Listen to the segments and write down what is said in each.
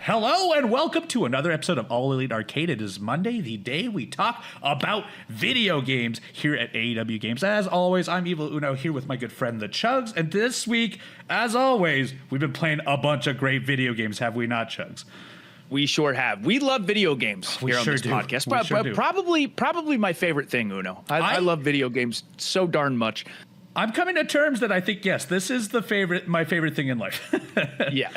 Hello and welcome to another episode of All Elite Arcade. It is Monday, the day we talk about video games here at AEW Games. As always, I'm Evil Uno here with my good friend the Chugs, and this week, as always, we've been playing a bunch of great video games, have we not, Chugs? We sure have. We love video games here on this podcast. Probably my favorite thing, Uno. I love video games so darn much. I'm coming to terms that I think, yes, this is my favorite thing in life. Yeah,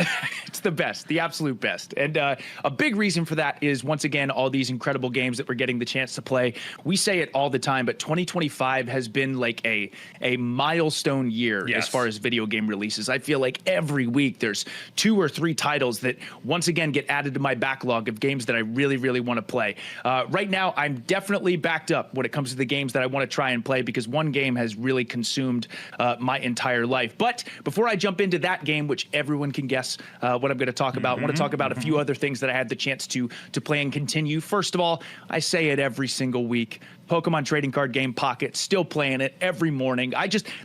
it's the best, the absolute best. And a big reason for that is, once again, all these incredible games that we're getting the chance to play. We say it all the time, but 2025 has been like a milestone year as far as video game releases. I feel like every week there's 2 or 3 titles that once again get added to my backlog of games that I really, really want to play. Right now, I'm definitely backed up when it comes to the games that I want to try and play, because one game has really consumed my entire life. But before I jump into that game, which everyone can guess what I'm going to talk about, I want to talk about a few other things that I had the chance to play and continue. First of all, I say it every single week, Pokemon trading card game Pocket, still playing it every morning.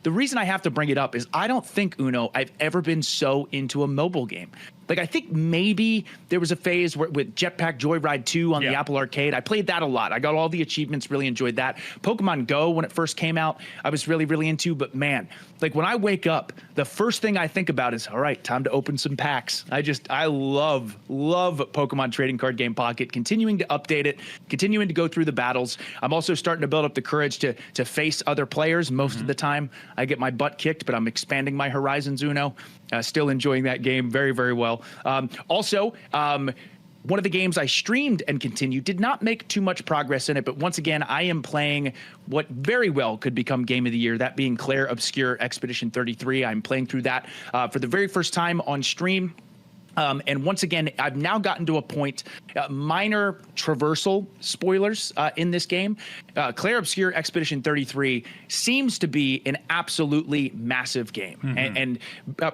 The reason I have to bring it up is I don't think, Uno, I've ever been so into a mobile game. Like, I think maybe there was a phase with Jetpack Joyride 2 on the Apple Arcade. I played that a lot. I got all the achievements, really enjoyed that. Pokemon Go, when it first came out, I was really, really into. But man, like, when I wake up, the first thing I think about is, all right, time to open some packs. I love Pokemon Trading Card Game Pocket, continuing to update it, continuing to go through the battles. I'm also starting to build up the courage to face other players. Most of the time, I get my butt kicked, but I'm expanding my horizons, Uno. Still enjoying that game very, very well. Also, one of the games I streamed and continued, did not make too much progress in it, but once again, I am playing what very well could become Game of the Year, that being Clare Obscure Expedition 33. I'm playing through that for the very first time on stream. And once again, I've now gotten to a point, minor traversal spoilers in this game. Clare Obscure Expedition 33 seems to be an absolutely massive game. And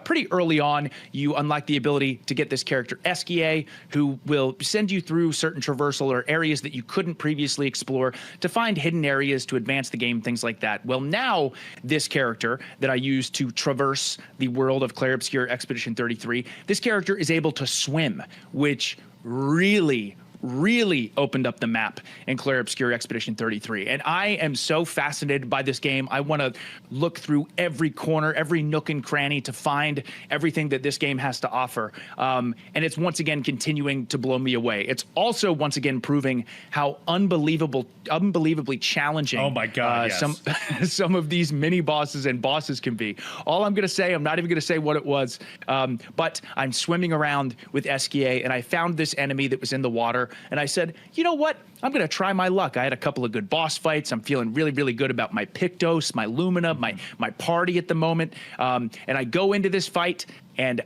pretty early on, you unlock the ability to get this character, Eskia, who will send you through certain traversal or areas that you couldn't previously explore to find hidden areas to advance the game, things like that. Well, now this character that I use to traverse the world of Clare Obscure Expedition 33, this character is able to swim, which really opened up the map in Clare Obscure Expedition 33. And I am so fascinated by this game. I want to look through every corner, every nook and cranny to find everything that this game has to offer. And it's once again continuing to blow me away. It's also once again proving how unbelievably challenging some of these mini bosses and bosses can be. All I'm going to say, I'm not even going to say what it was, but I'm swimming around with Eskia, and I found this enemy that was in the water. And I said, you know what? I'm going to try my luck. I had a couple of good boss fights. I'm feeling really, really good about my Pictos, my Lumina, my party at the moment. And I go into this fight, and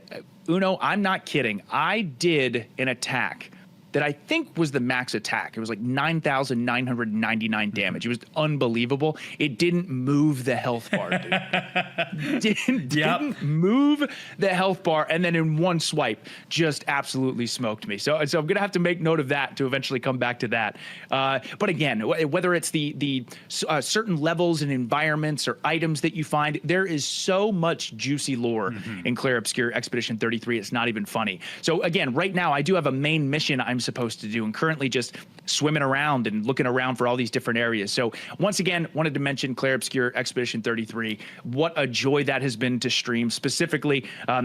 Uno, I'm not kidding. I did an attack that I think was the max attack. It was like 9,999 damage. It was unbelievable. It didn't move the health bar, dude. Didn't move the health bar, and then in one swipe, just absolutely smoked me. So I'm going to have to make note of that to eventually come back to that. But again, whether it's the certain levels and environments or items that you find, there is so much juicy lore in Clare Obscure Expedition 33. It's not even funny. So again, right now, I do have a main mission I'm supposed to do, and currently just swimming around and looking around for all these different areas. So once again, wanted to mention Clare Obscure Expedition 33. What a joy that has been to stream. Specifically,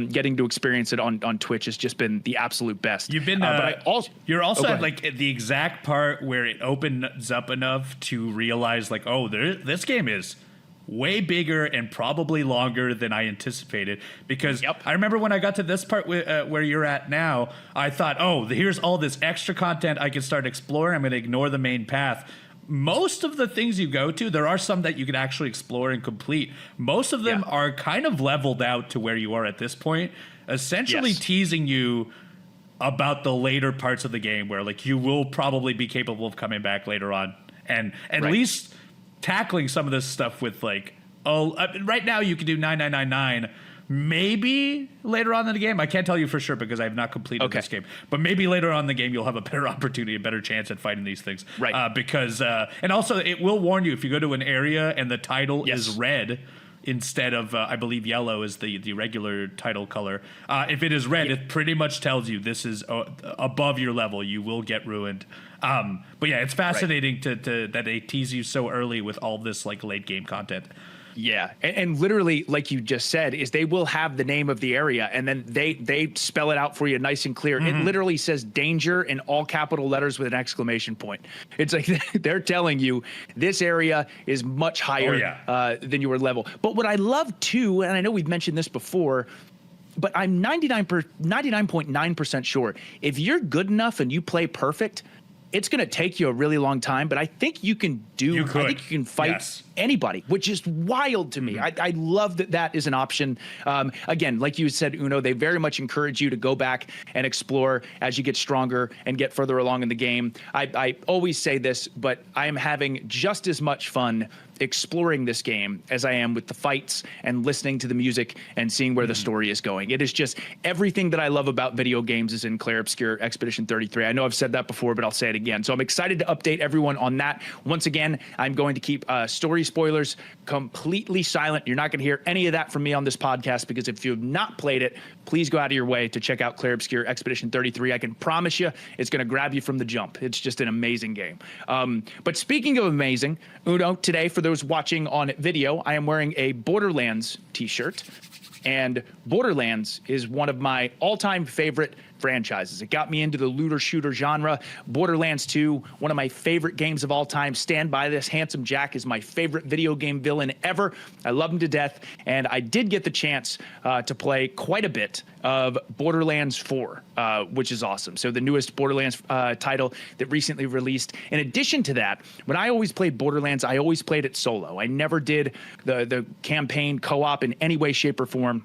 getting to experience it on Twitch has just been the absolute best. You've been, you're also at like the exact part where it opens up enough to realize like, oh, this game is way bigger and probably longer than I anticipated, because I remember when I got to this part where you're at now, I thought, oh, here's all this extra content I can start exploring. I'm going to ignore the main path. Most of the things you go to, there are some that you can actually explore and complete. Most of them are kind of leveled out to where you are at this point, essentially teasing you about the later parts of the game where like you will probably be capable of coming back later on and at least tackling some of this stuff with like, right now you can do 9,999. Maybe later on in the game, I can't tell you for sure because I have not completed this game. But maybe later on in the game, you'll have a better opportunity, a better chance at fighting these things. Right. Because and also it will warn you if you go to an area and the title is red, instead of, I believe yellow is the regular title color. If it is red, it pretty much tells you this is above your level. You will get ruined. But yeah, it's fascinating to that they tease you so early with all this like late game content. Yeah, and literally, like you just said, is they will have the name of the area, and then they spell it out for you nice and clear. It literally says danger in all capital letters with an exclamation point. It's like they're telling you this area is much higher than your level. But what I love too, and I know we've mentioned this before, but I'm 99.9% sure if you're good enough and you play perfect, it's going to take you a really long time, but I think you can I think you can fight anybody, which is wild to me. I love that is an option. Again, like you said, Uno, they very much encourage you to go back and explore as you get stronger and get further along in the game. I always say this, but I am having just as much fun exploring this game as I am with the fights and listening to the music and seeing where the story is going. It is just everything that I love about video games is in Clare Obscure Expedition 33. I know I've said that before, but I'll say it again. So I'm excited to update everyone on that. Once again, I'm going to keep story spoilers completely silent. You're not going to hear any of that from me on this podcast, because if you've not played it, please go out of your way to check out Clare Obscure Expedition 33. I can promise you it's going to grab you from the jump. It's just an amazing game. But speaking of amazing, Uno, today, for those watching on video, I am wearing a Borderlands t-shirt, and Borderlands is one of my all-time favorite franchises. It got me into the looter shooter genre. Borderlands 2, one of my favorite games of all time. Stand by this. Handsome Jack is my favorite video game villain ever. I love him to death, and I did get the chance to play quite a bit of Borderlands 4, which is awesome. So the newest Borderlands title that recently released. In addition to that, when I always played Borderlands, I always played it solo. I never did the campaign co-op in any way, shape, or form.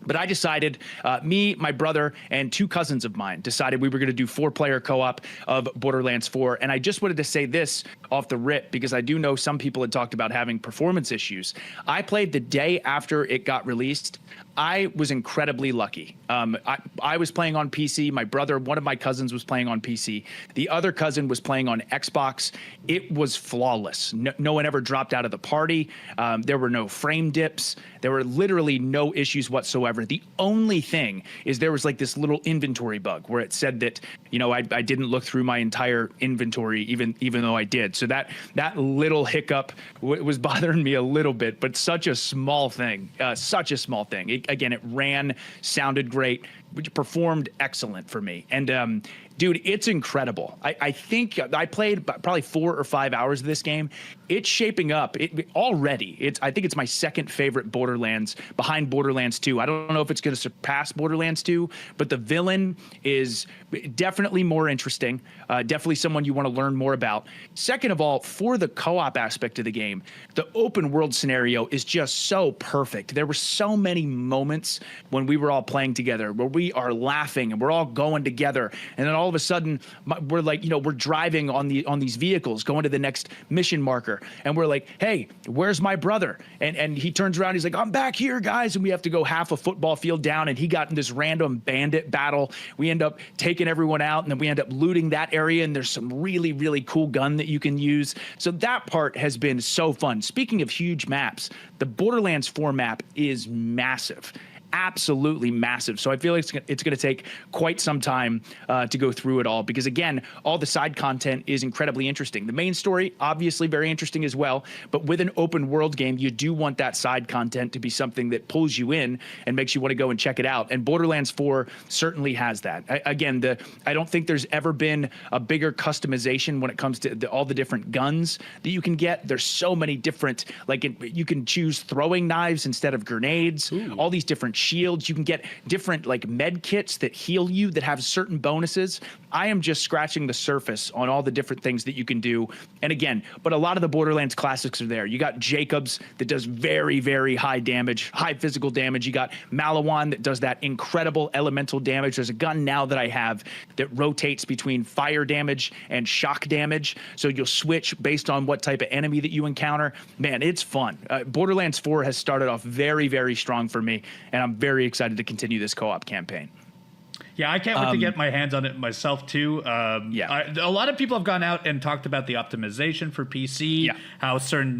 But I decided, me, my brother, and two cousins of mine decided we were going to do 4-player co-op of Borderlands 4. And I just wanted to say this off the rip, because I do know some people had talked about having performance issues. I played the day after it got released. I was incredibly lucky. I was playing on PC. My brother, one of my cousins, was playing on PC. The other cousin was playing on Xbox. It was flawless. No one ever dropped out of the party. There were no frame dips. There were literally no issues whatsoever. The only thing is there was like this little inventory bug where it said that, you know, I didn't look through my entire inventory, even though I did. So that little hiccup was bothering me a little bit, but such a small thing, Again, it ran, sounded great, which performed excellent for me. And dude, it's incredible. I think I played probably 4 or 5 hours of this game. It's shaping up already. I think it's my second favorite Borderlands, behind Borderlands 2. I don't know if it's going to surpass Borderlands 2, but the villain is definitely more interesting. Definitely someone you want to learn more about. Second of all, for the co-op aspect of the game, the open world scenario is just so perfect. There were so many moments when we were all playing together where we are laughing and we're all going together, and then all of a sudden we're like, we're driving on these vehicles going to the next mission marker, and we're like, hey, where's my brother? And he turns around, he's like, I'm back here, guys, and we have to go half a football field down, and he got in this random bandit battle. We end up taking everyone out, and then we end up looting that area, and there's some really, really cool gun that you can use. So that part has been so fun. Speaking of huge maps, the Borderlands 4 map is massive. Absolutely massive. So I feel like it's going to take quite some time to go through it all, because again, all the side content is incredibly interesting. The main story, obviously very interesting as well, but with an open world game, you do want that side content to be something that pulls you in and makes you want to go and check it out. And Borderlands 4 certainly has that. I don't think there's ever been a bigger customization when it comes to all the different guns that you can get. There's so many different, you can choose throwing knives instead of grenades. Ooh. All these different shields. You can get different med kits that heal you, that have certain bonuses. I am just scratching the surface on all the different things that you can do. And again, but a lot of the Borderlands classics are there. You got Jacobs that does very, very high damage, high physical damage. You got Malawan that does that incredible elemental damage. There's a gun now that I have that rotates between fire damage and shock damage. So you'll switch based on what type of enemy that you encounter. Man, it's fun. Borderlands 4 has started off very, very strong for me, and I'm very excited to continue this co-op campaign. Yeah, I can't wait to get my hands on it myself too. A lot of people have gone out and talked about the optimization for PC, how certain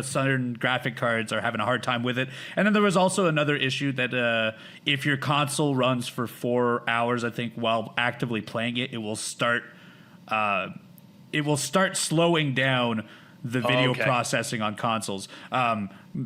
certain graphic cards are having a hard time with it. And then there was also another issue that if your console runs for 4 hours, I think, while actively playing it, it will start slowing down the video processing on consoles.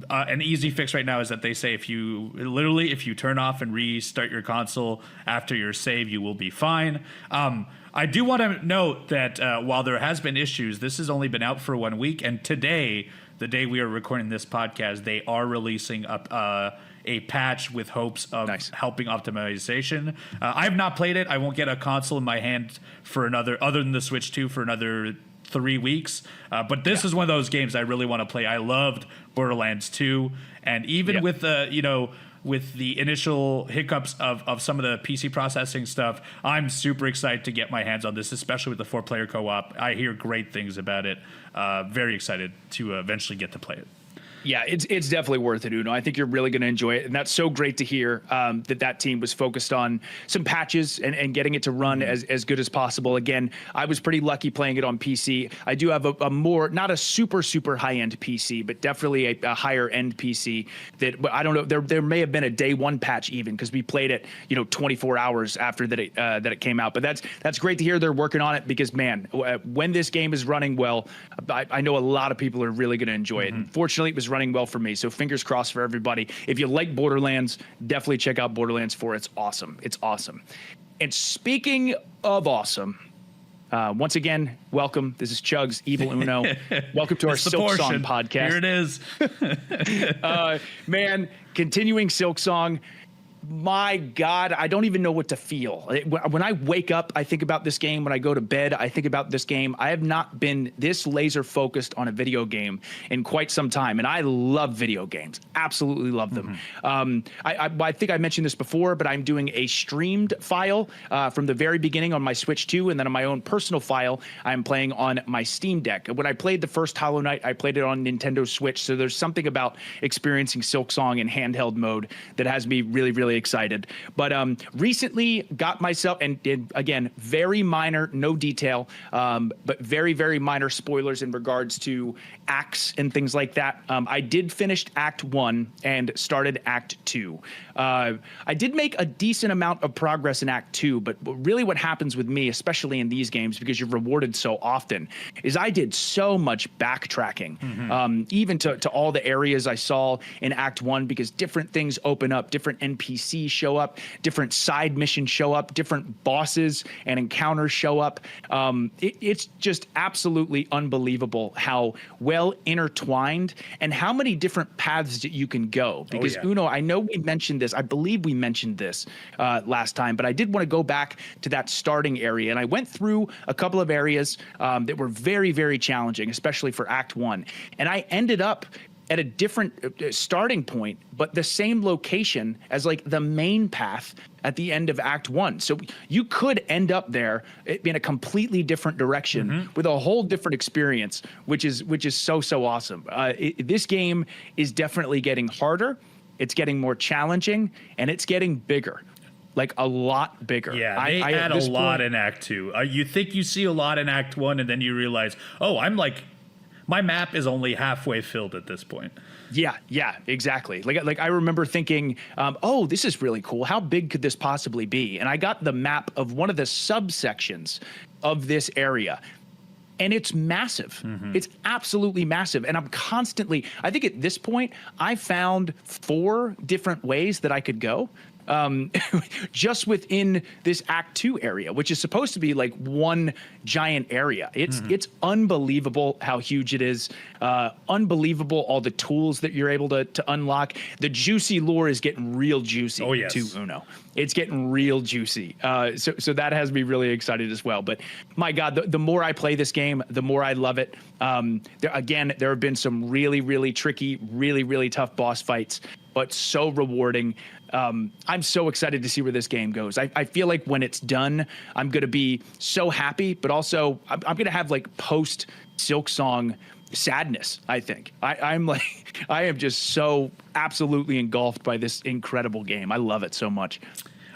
An easy fix right now is that they say if you turn off and restart your console after your save, you will be fine. I do want to note that while there has been issues, this has only been out for 1 week, and today, the day we are recording this podcast, they are releasing a patch with hopes of helping optimization. I have not played it. I won't get a console in my hand for other than the Switch 2, for another 3 weeks. But this is one of those games I really want to play. I loved Borderlands 2, and even with the initial hiccups of some of the PC processing stuff, I'm super excited to get my hands on this, especially with the 4-player co-op. I hear great things about it. Very excited to eventually get to play it. Yeah, it's definitely worth it, Uno. I think you're really going to enjoy it. And that's so great to hear that team was focused on some patches and getting it to run as good as possible. Again, I was pretty lucky playing it on PC. I do have a more, not a super high-end PC, but definitely a higher-end PC that, I don't know, there may have been a day one patch even, because we played it, 24 hours after that it came out. But that's great to hear they're working on it, because, man, when this game is running well, I know a lot of people are really going to enjoy it. And fortunately, it was running well for me, so fingers crossed for everybody. If you like Borderlands, definitely check out Borderlands 4. It's awesome. And speaking of awesome, once again, welcome. This is Chugs, Evil Uno. Welcome to our Silksong podcast. Here it is. Man, continuing Silksong. My God, I don't even know what to feel. When I wake up, I think about this game. When I go to bed, I think about this game. I have not been this laser focused on a video game in quite some time. And I love video games. Absolutely love them. I think I mentioned this before, but I'm doing a streamed file from the very beginning on my Switch 2. And then on my own personal file, I'm playing on my Steam Deck. When I played the first Hollow Knight, I played it on Nintendo Switch. So there's something about experiencing Silksong in handheld mode that has me really excited. But recently got myself, and again, very minor, no detail, but very minor spoilers in regards to acts and things like that. I did finish Act 1 and started Act 2. I did make a decent amount of progress in Act 2, but really what happens with me, especially in these games, because you're rewarded so often, is I did so much backtracking, even to all the areas I saw in Act 1, because different things open up, different NPCs show up, different side missions show up, different bosses and encounters show up. It's just absolutely unbelievable how well intertwined and how many different paths that you can go. Because Uno, I know we mentioned this, I believe we mentioned this last time, but I did want to go back to that starting area. And I went through a couple of areas that were very challenging, especially for Act 1. And I ended up at a different starting point, but the same location as like the main path at the end of Act 1. So you could end up there in a completely different direction with a whole different experience, which is so awesome. This game is definitely getting harder. It's getting more challenging, and it's getting bigger. Like a lot bigger. Yeah, they add a lot in Act 2. You think you see a lot in Act 1, and then you realize, my map is only halfway filled at this point. Yeah, exactly. Like I remember thinking, this is really cool. How big could this possibly be? And I got the map of one of the subsections of this area. And it's massive. It's absolutely massive. And I think at this point, I found 4 different ways that I could go. Just within this Act 2 area, which is supposed to be like one giant area. It's unbelievable how huge it is. Unbelievable all the tools that you're able to unlock. The juicy lore is getting real juicy too, Uno. It's getting real juicy. So that has me really excited as well. But my God, the more I play this game, the more I love it. There have been some really tricky, really tough boss fights, but so rewarding. I'm so excited to see where this game goes. I feel like when it's done, I'm going to be so happy, but also I'm going to have like post Silksong sadness. I think I am just so absolutely engulfed by this incredible game. I love it so much.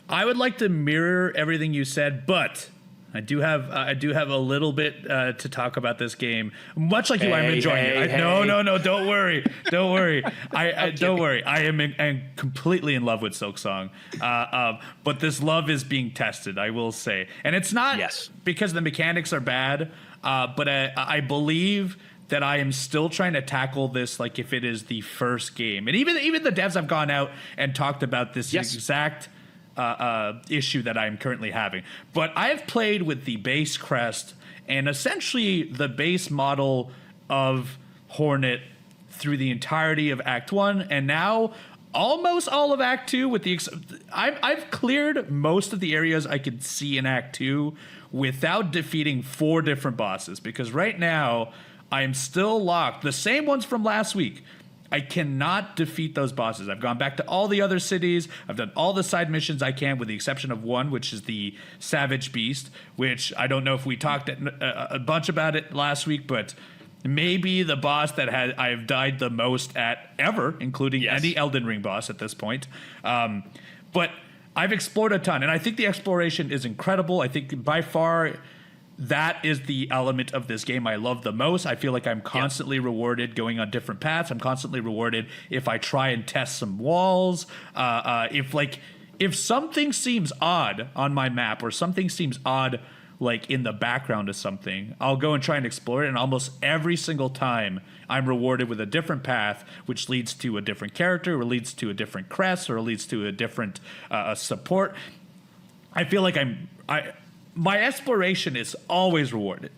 I would like to mirror everything you said, but I do have a little bit to talk about this game. Much like you, I'm enjoying it. No, don't worry. Don't worry. Don't worry. I'm completely in love with Silksong. But this love is being tested, I will say. And it's not because the mechanics are bad, but I believe that I am still trying to tackle this like if it is the first game. And even the devs have gone out and talked about this exact issue that I'm currently having. But I've played with the base crest and essentially the base model of Hornet through the entirety of Act 1, and now almost all of Act 2 with the I've cleared most of the areas I could see in Act 2 without defeating 4 different bosses, because right now I'm still locked. The same ones from last week. I cannot defeat those bosses. I've gone back to all the other cities. I've done all the side missions I can, with the exception of one, which is the Savage Beast, which I don't know if we talked a bunch about it last week, but maybe the boss that I've died the most at ever, including any Elden Ring boss at this point. But I've explored a ton, and I think the exploration is incredible. I think by far that is the element of this game I love the most. I feel like I'm constantly rewarded going on different paths. I'm constantly rewarded if I try and test some walls. If something seems odd on my map, or something seems odd like in the background of something, I'll go and try and explore it. And almost every single time I'm rewarded with a different path, which leads to a different character, or leads to a different crest, or leads to a different support. I feel like my exploration is always rewarded.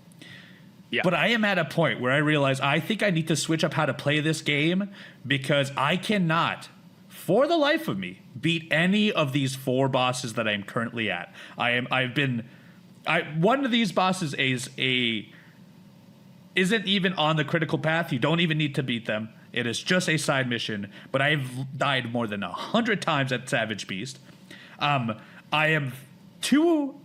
Yeah. But I am at a point where I realize I think I need to switch up how to play this game, because I cannot, for the life of me, beat any of these 4 bosses that I'm currently at. One of these bosses isn't even on the critical path. You don't even need to beat them. It is just a side mission. But I've died more than 100 times at Savage Beast. I am 2.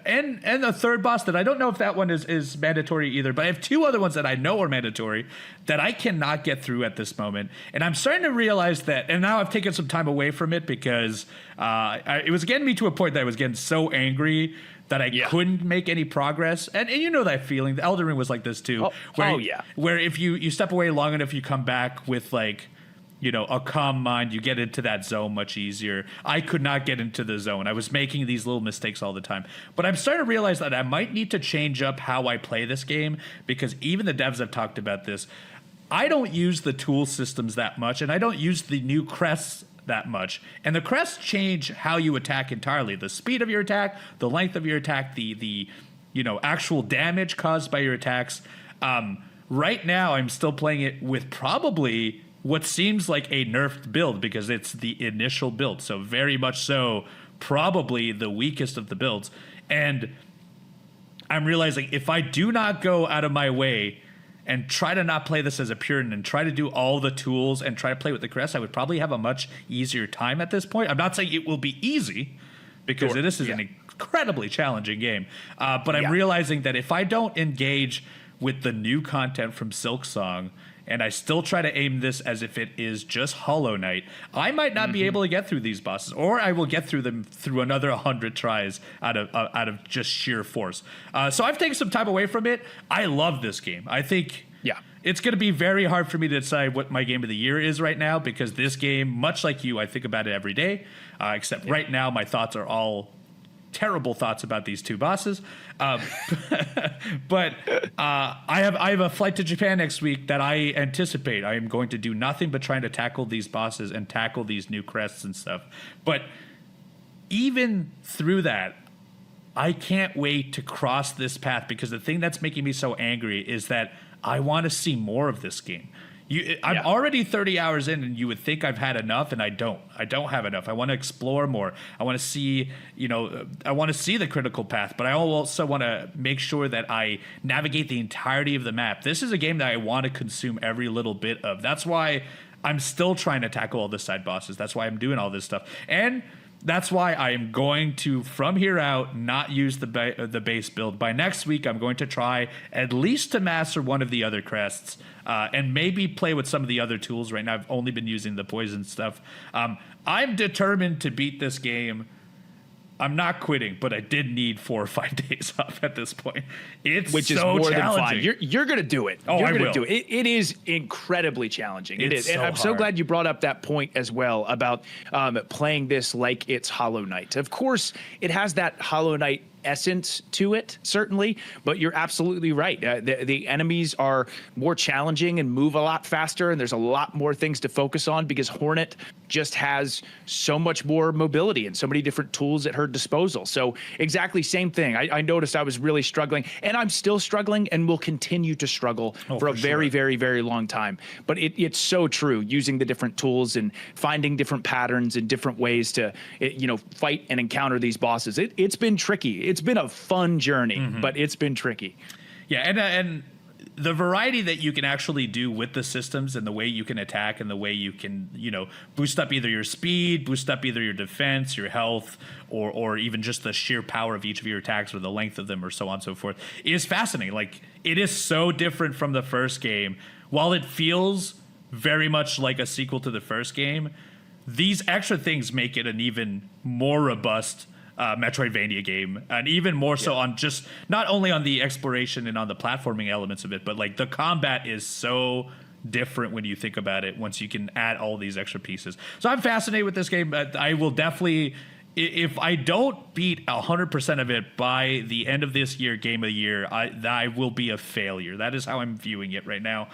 And the third boss that I don't know if that one is mandatory either, but I have 2 other ones that I know are mandatory that I cannot get through at this moment. And I'm starting to realize that, and now I've taken some time away from it, because it was getting me to a point that I was getting so angry that I couldn't make any progress. And you know that feeling. The Elden Ring was like this too. Where if you step away long enough, you come back with a calm mind, you get into that zone much easier. I could not get into the zone. I was making these little mistakes all the time. But I'm starting to realize that I might need to change up how I play this game, because even the devs have talked about this. I don't use the tool systems that much, and I don't use the new crests that much. And the crests change how you attack entirely. The speed of your attack, the length of your attack, the actual damage caused by your attacks. Right now, I'm still playing it with probably what seems like a nerfed build, because it's the initial build. So very much so, probably the weakest of the builds. And I'm realizing if I do not go out of my way and try to not play this as a Puritan and try to do all the tools and try to play with the crest, I would probably have a much easier time at this point. I'm not saying it will be easy, because this is an incredibly challenging game. But I'm realizing that if I don't engage with the new content from Silksong, and I still try to aim this as if it is just Hollow Knight, I might not be able to get through these bosses, or I will get through them through another 100 tries out of just sheer force. So I've taken some time away from it. I love this game. I think it's going to be very hard for me to decide what my game of the year is right now, because this game, much like you, I think about it every day, except right now my thoughts are all terrible thoughts about these 2 bosses. But I have a flight to Japan next week that I anticipate I am going to do nothing but trying to tackle these bosses and tackle these new crests and stuff. But even through that, I can't wait to cross this path, because the thing that's making me so angry is that I want to see more of this game. I'm already 30 hours in, and you would think I've had enough, and I don't. I don't have enough. I want to explore more. I want to see, I want to see the critical path, but I also want to make sure that I navigate the entirety of the map. This is a game that I want to consume every little bit of. That's why I'm still trying to tackle all the side bosses. That's why I'm doing all this stuff. And that's why I am going to, from here out, not use the base build. By next week, I'm going to try at least to master one of the other crests, and maybe play with some of the other tools. Right now, I've only been using the poison stuff. I'm determined to beat this game I'm not quitting, but I did need 4 or 5 days off at this point. Which is so more than challenging. fine. You're going to do it. Oh, you're I going will. to do it. It is incredibly challenging. It is. So And I'm so hard. glad you brought up that point as well about playing this like it's Hollow Knight. Of course, it has that Hollow Knight essence to it, certainly, but you're absolutely right. The enemies are more challenging and move a lot faster, and there's a lot more things to focus on because Hornet just has so much more mobility and so many different tools at her disposal. So exactly same thing. I noticed I was really struggling, and I'm still struggling and will continue to struggle for a very, very, very long time. But it's so true, using the different tools and finding different patterns and different ways to fight and encounter these bosses. It's been tricky. It's been a fun journey, but it's been tricky. Yeah, and the variety that you can actually do with the systems and the way you can attack and the way you can, boost up either your speed, boost up either your defense, your health, or even just the sheer power of each of your attacks or the length of them or so on and so forth is fascinating. Like, it is so different from the first game. While it feels very much like a sequel to the first game, these extra things make it an even more robust Metroidvania game, and even more so on just not only on the exploration and on the platforming elements of it, but like the combat is so different when you think about it once you can add all these extra pieces. So I'm fascinated with this game. I will definitely, if I don't beat 100% of it by the end of this year, Game of the Year, I will be a failure. That is how I'm viewing it right now.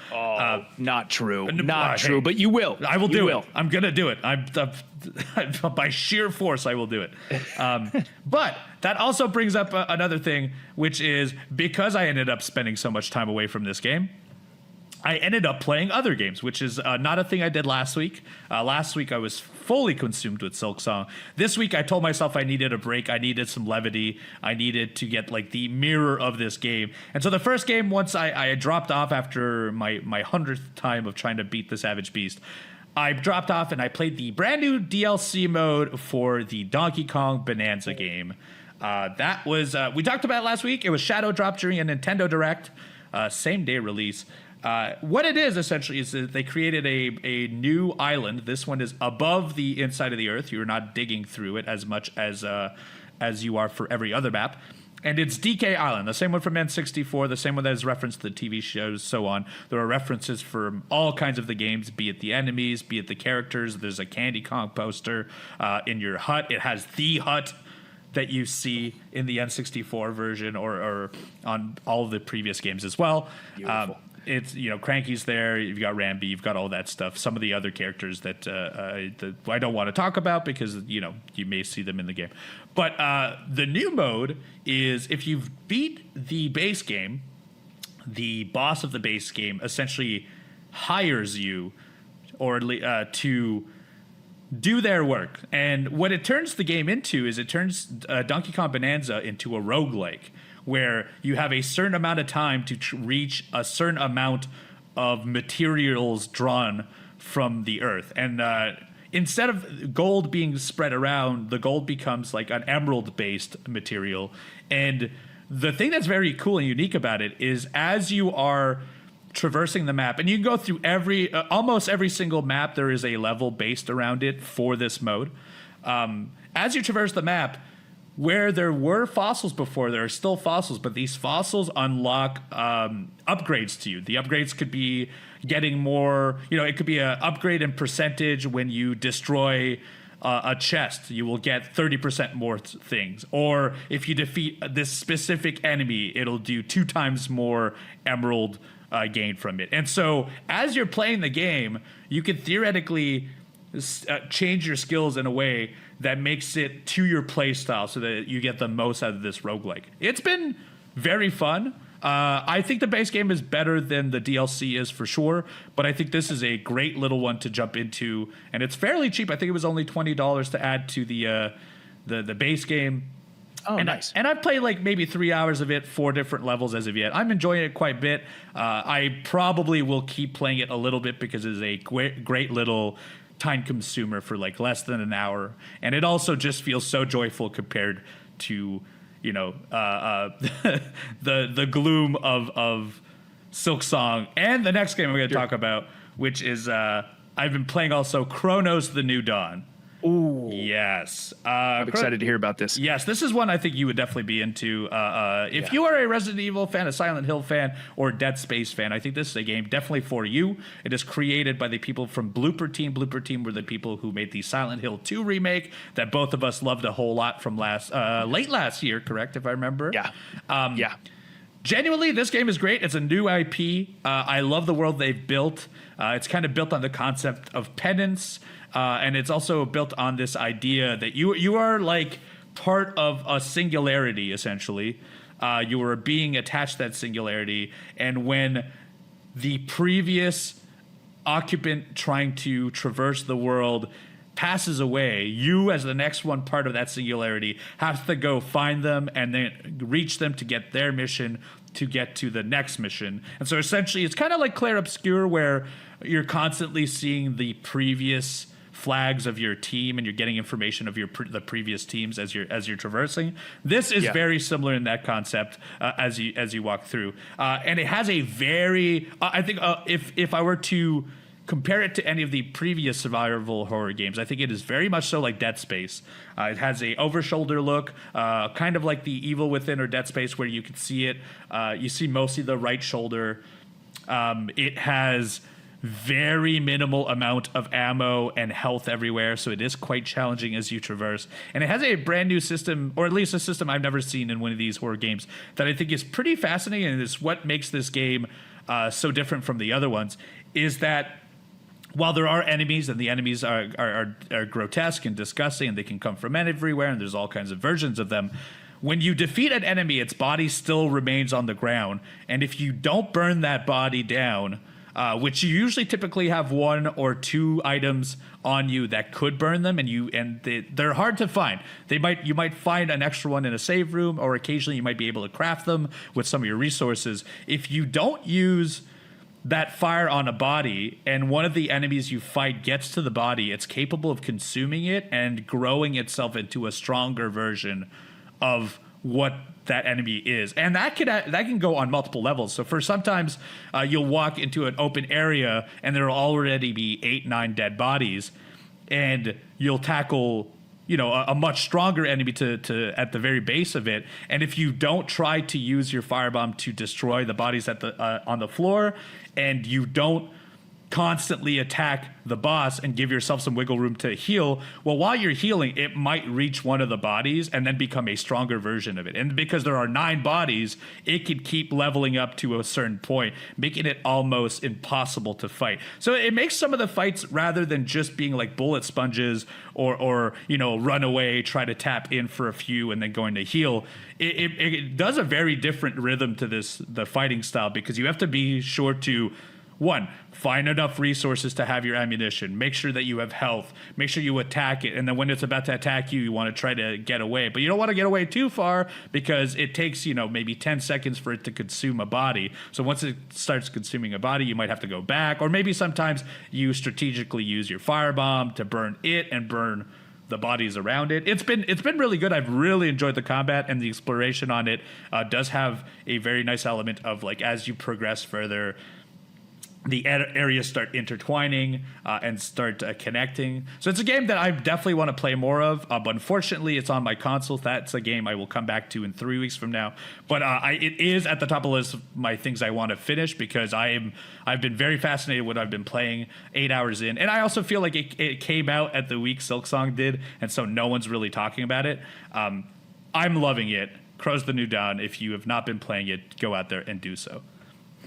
Not true. Not true, but you will. I will do it. I'm going to do it. By sheer force, I will do it. But that also brings up another thing, which is because I ended up spending so much time away from this game, I ended up playing other games, which is not a thing I did last week. Last week, I was fully consumed with Silksong. This week, I told myself I needed a break. I needed some levity. I needed to get like the mirror of this game. And so the first game, once I dropped off after my 100th time of trying to beat the Savage Beast, I dropped off and I played the brand new DLC mode for the Donkey Kong Bonanza game. That was, we talked about it last week. It was shadow dropped during a Nintendo Direct, same day release. What it is essentially is that they created a new island. This one is above the inside of the earth. You're not digging through it as much as you are for every other map. And it's DK Island, the same one from N64, the same one that is referenced to the TV shows, so on. There are references from all kinds of the games, be it the enemies, be it the characters. There's a Candy Kong poster in your hut. It has the hut that you see in the N64 version or on all of the previous games as well. Beautiful. It's, Cranky's there. You've got Rambi. You've got all that stuff. Some of the other characters that I don't want to talk about because, you may see them in the game. But the new mode is if you've beat the base game, the boss of the base game essentially hires you to do their work. And what it turns the game into is it turns Donkey Kong Bonanza into a roguelike, where you have a certain amount of time to reach a certain amount of materials drawn from the earth. And instead of gold being spread around, the gold becomes like an emerald-based material. And the thing that's very cool and unique about it is as you are traversing the map, and you can go through almost every single map, there is a level based around it for this mode. As you traverse the map, where there were fossils before, there are still fossils, but these fossils unlock upgrades to you. The upgrades could be getting more, it could be an upgrade in percentage when you destroy a chest. You will get 30% more things. Or if you defeat this specific enemy, it'll do 2 times more emerald gain from it. And so as you're playing the game, you can theoretically change your skills in a way that makes it to your play style so that you get the most out of this roguelike. It's been very fun. I think the base game is better than the DLC is for sure, but I think this is a great little one to jump into, and it's fairly cheap. I think it was only $20 to add to the base game. Oh, and nice. And I've played like maybe 3 hours of it, 4 different levels as of yet. I'm enjoying it quite a bit. I probably will keep playing it a little bit because it is a great little time consumer for like less than an hour, and it also just feels so joyful compared to the gloom of Silksong and the next game I'm going to talk about, which is I've been playing also Cronos: The New Dawn. Ooh. Yes. I'm excited to hear about this. Yes, this is one I think you would definitely be into. If you are a Resident Evil fan, a Silent Hill fan, or a Dead Space fan, I think this is a game definitely for you. It is created by the people from Blooper Team. Blooper Team were the people who made the Silent Hill 2 remake that both of us loved a whole lot from late last year, correct, if I remember? Yeah. Yeah. Genuinely, this game is great. It's a new IP. I love the world they've built. It's kind of built on the concept of penance, and it's also built on this idea that you are like part of a singularity, essentially. You are being attached to that singularity, and when the previous occupant trying to traverse the world passes away, you as the next one part of that singularity have to go find them and then reach them to get their mission to get to the next mission. And so essentially it's kind of like Clare Obscure, where you're constantly seeing the previous flags of your team and you're getting information of the previous teams as you're traversing. This is very similar in that concept as you walk through, and it has a very I think if I were to compare it to any of the previous survival horror games, I think it is very much so like Dead Space. It has a over-shoulder look, kind of like the Evil Within or Dead Space, where you can see it. You see mostly the right shoulder. It has very minimal amount of ammo and health everywhere, so it is quite challenging as you traverse. And it has a brand new system, or at least a system I've never seen in one of these horror games, that I think is pretty fascinating, and is what makes this game so different from the other ones, is that while there are enemies, and the enemies are grotesque and disgusting, and they can come from everywhere, and there's all kinds of versions of them, when you defeat an enemy, its body still remains on the ground. And if you don't burn that body down, which you usually typically have one or two items on you that could burn them, and they're hard to find. You might find an extra one in a save room, or occasionally you might be able to craft them with some of your resources. If you don't use that fire on a body, and one of the enemies you fight gets to the body, it's capable of consuming it and growing itself into a stronger version of what that enemy is. And that can go on multiple levels. So for sometimes you'll walk into an open area and there'll already be 8-9 dead bodies, and you'll tackle a much stronger enemy to at the very base of it. And if you don't try to use your firebomb to destroy the bodies on the floor, and you don't constantly attack the boss and give yourself some wiggle room to heal, well, while you're healing, it might reach one of the bodies and then become a stronger version of it. And because there are 9 bodies, it could keep leveling up to a certain point, making it almost impossible to fight. So it makes some of the fights, rather than just being like bullet sponges or run away, try to tap in for a few and then going to heal, it does a very different rhythm to the fighting style, because you have to be sure to, one, find enough resources to have your ammunition. Make sure that you have health. Make sure you attack it. And then when it's about to attack you, you want to try to get away. But you don't want to get away too far, because it takes, maybe 10 seconds for it to consume a body. So once it starts consuming a body, you might have to go back. Or maybe sometimes you strategically use your firebomb to burn it and burn the bodies around it. It's been really good. I've really enjoyed the combat, and the exploration on it does have a very nice element of, like, as you progress further, the areas start intertwining and start connecting. So it's a game that I definitely want to play more of, but unfortunately it's on my console. That's a game I will come back to in 3 weeks from now. But it is at the top of the list of my things I want to finish, because I've been very fascinated with what I've been playing 8 hours in. And I also feel like it came out at the week Silksong did, and so no one's really talking about it. I'm loving it. Crow's the New Dawn. If you have not been playing it, go out there and do so.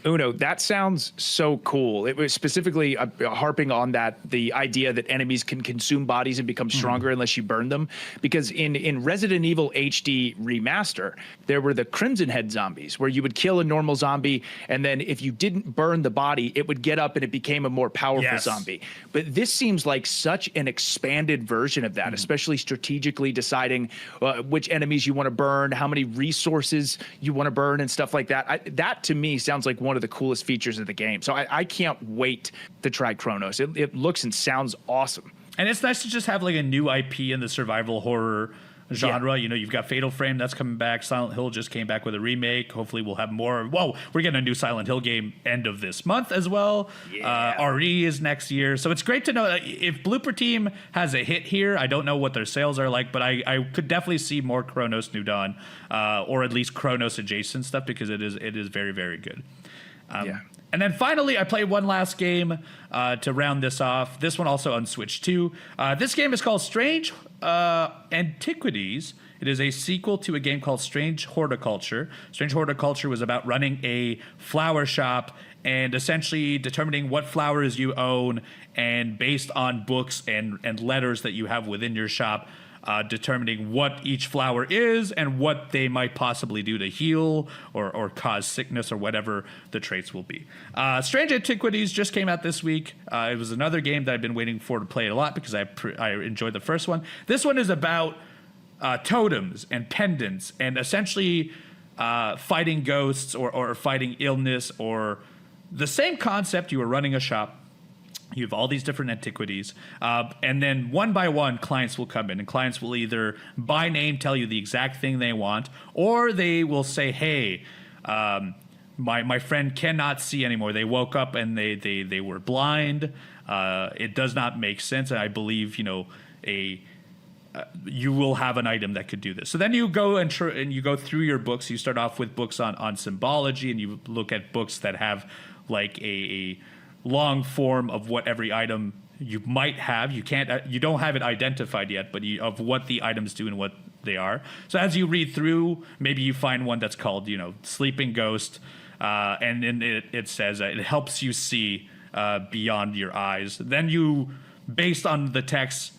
Uno, that sounds so cool. It was specifically harping on the idea that enemies can consume bodies and become stronger unless you burn them. Because in Resident Evil HD Remaster, there were the Crimson Head zombies, where you would kill a normal zombie, and then if you didn't burn the body, it would get up and it became a more powerful zombie. But this seems like such an expanded version of that, especially strategically deciding which enemies you want to burn, how many resources you want to burn, and stuff like that. That to me sounds like one of the coolest features of the game. So I can't wait to try Cronos. It looks and sounds awesome. And it's nice to just have like a new IP in the survival horror genre. You know, you've got Fatal Frame that's coming back. Silent Hill just came back with a remake. Hopefully we'll have more. Whoa, we're getting a new Silent Hill game end of this month as well. RE is next year. So it's great to know that if Blooper Team has a hit here, I don't know what their sales are like, but I could definitely see more Cronos New Dawn, or at least Cronos adjacent stuff, because it is very, very good. And then finally, I played one last game to round this off. This one also on Switch 2. This game is called Strange Antiquities. It is a sequel to a game called Strange Horticulture. Strange Horticulture was about running a flower shop and essentially determining what flowers you own, and based on books and letters that you have within your shop, determining what each flower is and what they might possibly do to heal or cause sickness or whatever the traits will be. Strange Antiquities just came out this week. It was another game that I've been waiting for to play a lot because I enjoyed the first one. This one is about totems and pendants and essentially fighting ghosts or fighting illness, or the same concept. You are running a shop. You have all these different antiquities, and then one by one, clients will come in, and clients will either by name tell you the exact thing they want, or they will say, "Hey, my friend cannot see anymore. They woke up and they were blind. It does not make sense. And I believe you will have an item that could do this." So then you go and you go through your books. You start off with books on symbology, and you look at books that have like a long form of what every item you might have. You don't have it identified yet, but of what the items do and what they are. So as you read through, maybe you find one that's called, Sleeping Ghost, and then it says it helps you see beyond your eyes. Then you, based on the text,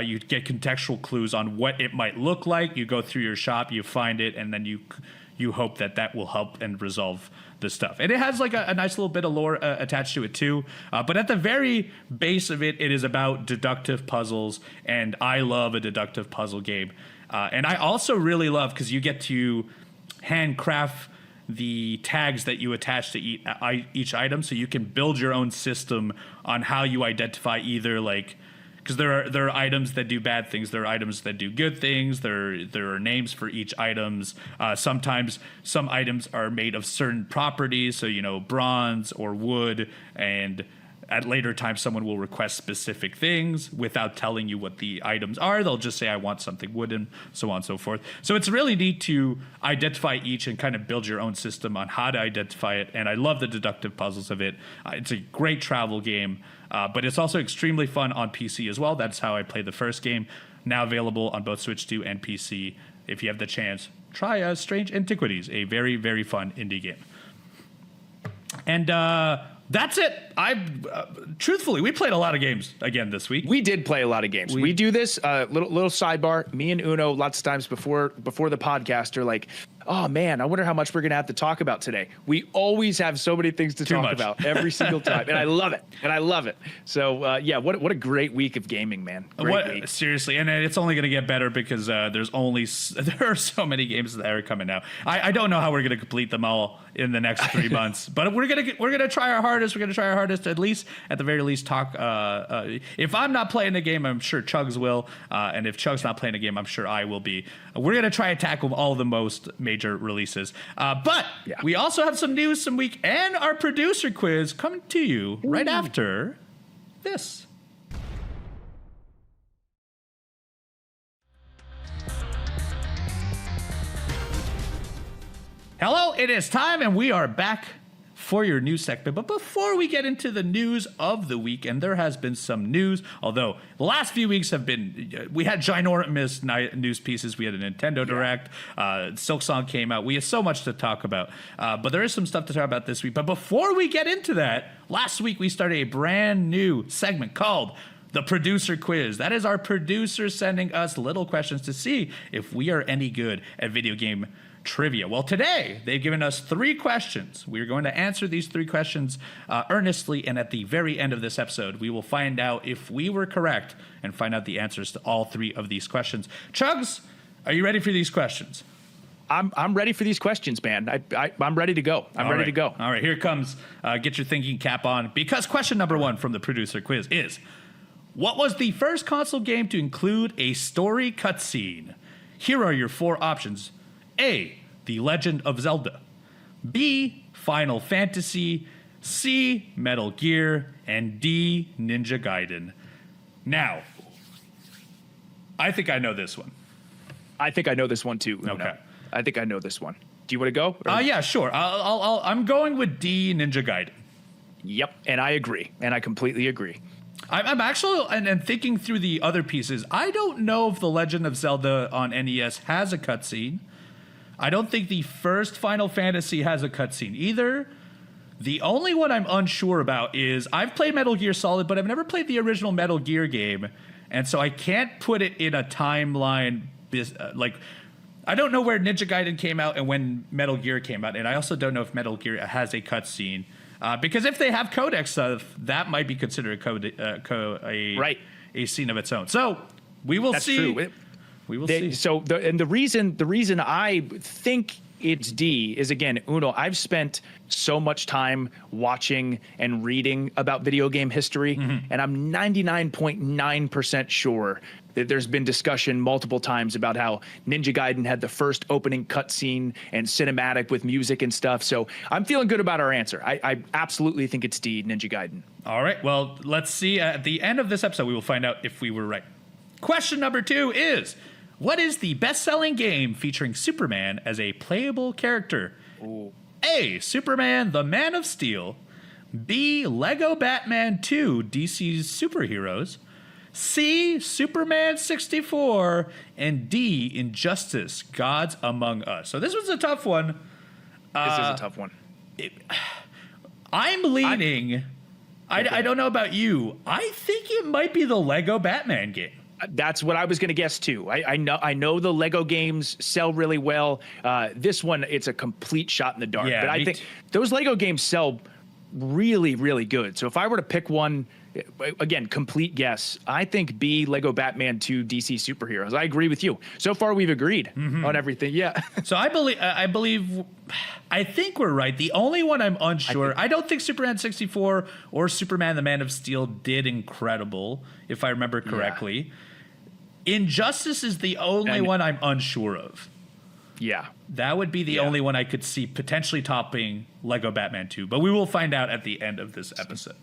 you get contextual clues on what it might look like. You go through your shop, you find it, and then you hope that will help and resolve the stuff. And it has like a nice little bit of lore attached to it too. But at the very base of it is about deductive puzzles, and I love a deductive puzzle game. And I also really love, because you get to handcraft the tags that you attach to each item, so you can build your own system on how you identify either like, because there are items that do bad things, there are items that do good things, there are names for each items. Sometimes some items are made of certain properties, so bronze or wood, and at later times someone will request specific things without telling you what the items are. They'll just say, I want something wooden, so on and so forth. So it's really neat to identify each and kind of build your own system on how to identify it, and I love the deductive puzzles of it. It's a great travel game. But it's also extremely fun on PC as well. That's how I played the first game. Now available on both Switch 2 and PC. If you have the chance, try Strange Antiquities, a very, very fun indie game. And that's it. Truthfully, we played a lot of games again this week. We did play a lot of games. We do this little sidebar. Me and Uno, lots of times before the podcast, are like, oh man, I wonder how much we're gonna have to talk about today. We always have so many things to talk about every single time, and I love it. So yeah, what a great week of gaming, man. Great week. Seriously, and it's only gonna get better because there are so many games that are coming out. I don't know how we're gonna complete them all in the next 3 months, but we're gonna try our hardest. We're gonna try our hardest to at the very least talk. If I'm not playing the game, I'm sure Chugs will, and if Chugs not playing a game, I'm sure I will be. We're gonna try and tackle all the most major releases, but we also have some news, some week, and our producer quiz coming to you right after this. Hello, it is time, and we are back for your news segment. But before we get into the news of the week, and there has been some news, although the last few weeks have been, we had ginormous news pieces. We had a Nintendo Direct, Silksong came out. We have so much to talk about, but there is some stuff to talk about this week. But before we get into that, last week we started a brand new segment called the producer quiz. That is our producer sending us little questions to see if we are any good at video game trivia. Well, today they've given us 3 questions. We're going to answer these 3 questions earnestly, and at the very end of this episode, we will find out if we were correct and find out the answers to all 3 of these questions. Chugs, are you ready for these questions? I'm ready for these questions, man. I'm ready to go. I'm ready to go. All right, here it comes. Get your thinking cap on, because question number 1 from the producer quiz is, what was the first console game to include a story cutscene? Here are your 4 options. A, The Legend of Zelda. B, Final Fantasy. C, Metal Gear. And D, Ninja Gaiden. Now, I think I know this one. I think I know this one too. Okay. I think I know this one. Do you want to go? Yeah, sure. I'm going with D, Ninja Gaiden. Yep, and I agree, and I completely agree. I'm actually, and thinking through the other pieces, I don't know if The Legend of Zelda on NES has a cutscene. I don't think the first Final Fantasy has a cutscene either. The only one I'm unsure about is I've played Metal Gear Solid, but I've never played the original Metal Gear game, and so I can't put it in a timeline. I don't know where Ninja Gaiden came out and when Metal Gear came out, and I also don't know if Metal Gear has a cutscene. Because if they have codec stuff, that might be considered a scene of its own. So we will see. True. We will see. So the reason I think it's D is, again, Uno, I've spent so much time watching and reading about video game history, and I'm 99.9% sure that there's been discussion multiple times about how Ninja Gaiden had the first opening cutscene and cinematic with music and stuff. So I'm feeling good about our answer. I absolutely think it's D, Ninja Gaiden. All right. Well, let's see. At the end of this episode, we will find out if we were right. Question number 2 is, what is the best-selling game featuring Superman as a playable character? Ooh. A, Superman, the Man of Steel. B, Lego Batman 2, DC's Superheroes. C, Superman 64. And D, Injustice, Gods Among Us. So this was a tough one. This is a tough one. I'm leaning... I don't know about you. I think it might be the Lego Batman game. That's what I was going to guess too. I know the Lego games sell really well. This one, it's a complete shot in the dark. Yeah, but I think those Lego games sell really, really good. So if I were to pick one, again, complete guess, I think B, Lego Batman 2, DC Superheroes. I agree with you. So far, we've agreed on everything. Yeah. So I think we're right. The only one I'm unsure, I don't think Superman 64 or Superman the Man of Steel did incredible, if I remember correctly. Yeah. Injustice is the only one I'm unsure of. Yeah. That would be the only one I could see potentially topping Lego Batman 2. But we will find out at the end of this episode.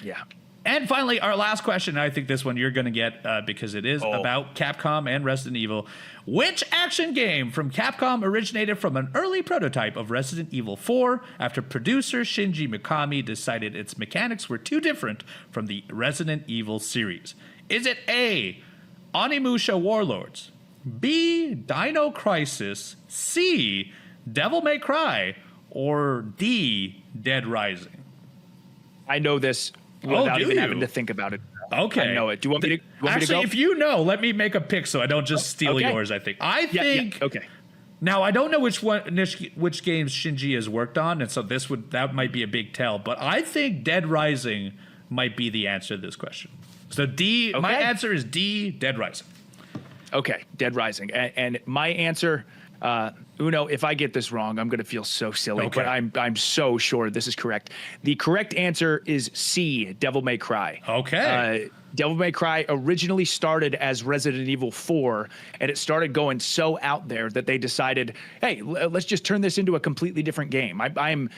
Yeah. And finally, our last question, and I think this one you're going to get because it is about Capcom and Resident Evil. Which action game from Capcom originated from an early prototype of Resident Evil 4 after producer Shinji Mikami decided its mechanics were too different from the Resident Evil series? Is it A, Onimusha Warlords, B, Dino Crisis, C, Devil May Cry, or D, Dead Rising? I know this without even having to think about it. Okay. I know it. Do you want me to go? Actually, if you know, let me make a pick so I don't just steal yours, I think. Okay. Now, I don't know which games Shinji has worked on, and so that might be a big tell, but I think Dead Rising might be the answer to this question. So D, my answer is D, Dead Rising. Okay, Dead Rising. And my answer, Uno, if I get this wrong, I'm going to feel so silly, but I'm so sure this is correct. The correct answer is C, Devil May Cry. Okay. Devil May Cry originally started as Resident Evil 4, and it started going so out there that they decided, hey, let's just turn this into a completely different game. I'm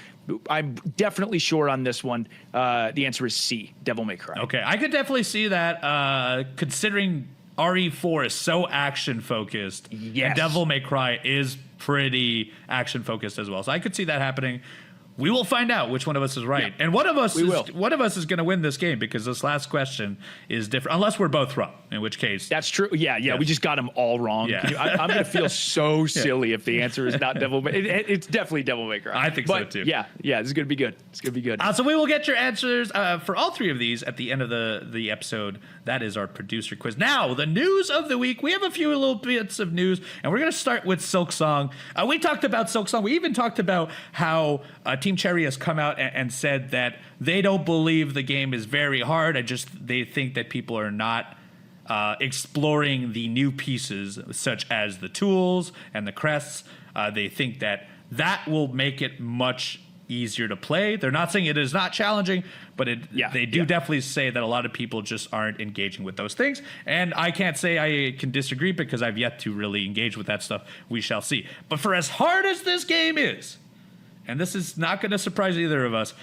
definitely sure on this one. The answer is C, Devil May Cry. Okay, I could definitely see that, considering RE4 is so action-focused. Yes. And Devil May Cry is pretty action-focused as well. So I could see that happening. We will find out which one of us is right. Yeah. And one of us is going to win this game because this last question is different, unless we're both wrong, in which case. That's true. Yeah. We just got them all wrong. Yeah. I'm going to feel so silly if the answer is not Devil May. It's definitely Devil May Cry. I think so too. Yeah, this is going to be good. It's going to be good. So we will get your answers for all 3 of these at the end of the episode. That is our producer quiz. Now, the news of the week. We have a few little bits of news, and we're going to start with Silksong. We talked about Silksong. We even talked about how Team Cherry has come out and said that they don't believe the game is very hard. They think that people are not exploring the new pieces, such as the tools and the crests. They think that will make it much easier to play. They're not saying it is not challenging, but they do definitely say that a lot of people just aren't engaging with those things. And I can't say I can disagree because I've yet to really engage with that stuff. We shall see. But for as hard as this game is, and this is not going to surprise either of us,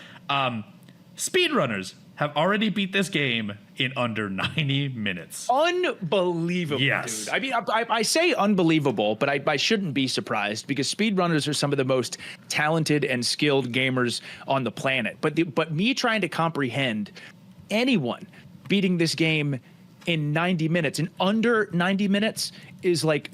speedrunners have already beat this game in under 90 minutes. Unbelievable, yes. dude. I mean, I say unbelievable, but I shouldn't be surprised because speedrunners are some of the most talented and skilled gamers on the planet. But me trying to comprehend anyone beating this game in 90 minutes, in under 90 minutes, is like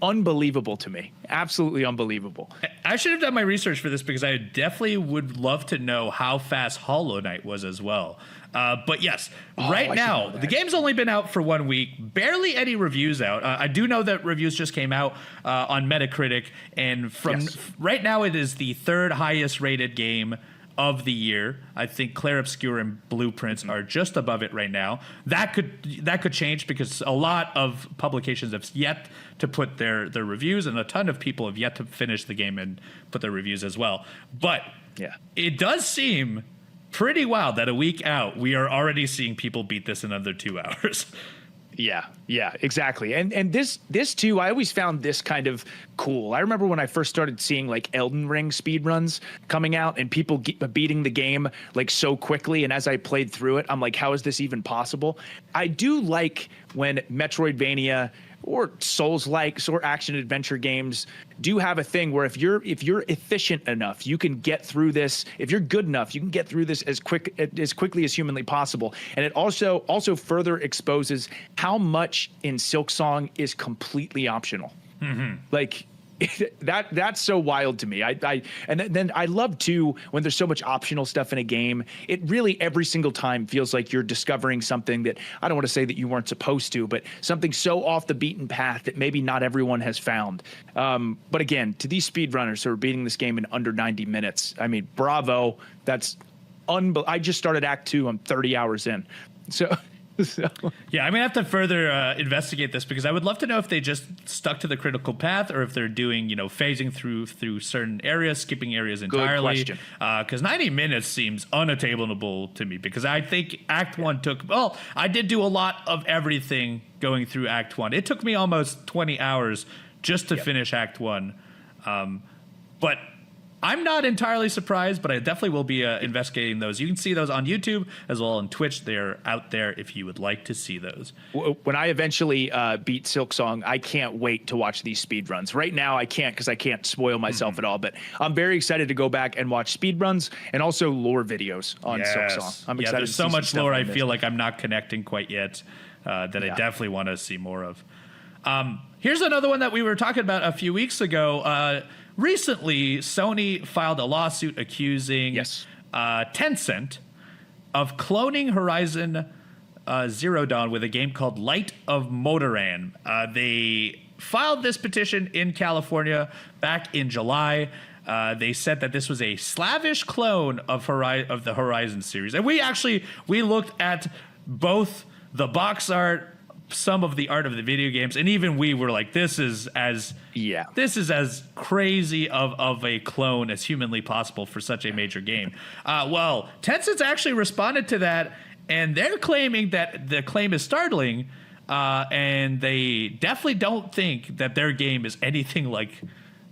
unbelievable to me. Absolutely unbelievable. I should have done my research for this because I definitely would love to know how fast Hollow Knight was as well. But yes, right now, the game's only been out for 1 week. Barely any reviews out. I do know that reviews just came out on Metacritic. And from right now, it is the third highest rated game of the year. I think Clare Obscure and Blueprints are just above it right now. That could change because a lot of publications have yet to put their reviews, and a ton of people have yet to finish the game and put their reviews as well. But it does seem pretty wild that a week out, we are already seeing people beat this in under 2 hours. Yeah, exactly. And this too, I always found this kind of cool. I remember when I first started seeing like Elden Ring speedruns coming out and people beating the game like so quickly. And as I played through it, I'm like, how is this even possible? I do like when Metroidvania or Souls-like or action adventure games do have a thing where if you're efficient enough, you can get through this. If you're good enough, you can get through this as quickly as humanly possible. And it also further exposes how much in Silksong is completely optional. Mm-hmm. Like that's so wild to me. And then I love too when there's so much optional stuff in a game. It really every single time feels like you're discovering something that I don't want to say that you weren't supposed to, but something so off the beaten path that maybe not everyone has found. But again, to these speedrunners who are beating this game in under 90 minutes, I mean, bravo. That's I just started Act 2. I'm 30 hours in. So yeah, I'm gonna have to further investigate this because I would love to know if they just stuck to the critical path or if they're doing, phasing through certain areas, skipping areas entirely. Good question. Because 90 minutes seems unattainable to me because I think Act 1 I did do a lot of everything going through Act 1. It took me almost 20 hours just to finish Act 1. But I'm not entirely surprised, but I definitely will be investigating those. You can see those on YouTube as well on Twitch. They're out there if you would like to see those. When I eventually beat Silksong, I can't wait to watch these speedruns. Right now, I can't because I can't spoil myself at all, but I'm very excited to go back and watch speedruns and also lore videos on Silksong. I'm excited. There's so much lore I feel like I'm not connecting quite yet that I definitely want to see more of. Here's another one that we were talking about a few weeks ago. Recently, Sony filed a lawsuit accusing Tencent of cloning Horizon Zero Dawn with a game called Light of Motoran. They filed this petition in California back in July. They said that this was a slavish clone of the Horizon series. And we looked at both the box art, some of the art of the video games, and even we were like, this is as crazy of a clone as humanly possible for such a major game. Well, Tencent's actually responded to that, and they're claiming that the claim is startling, and they definitely don't think that their game is anything like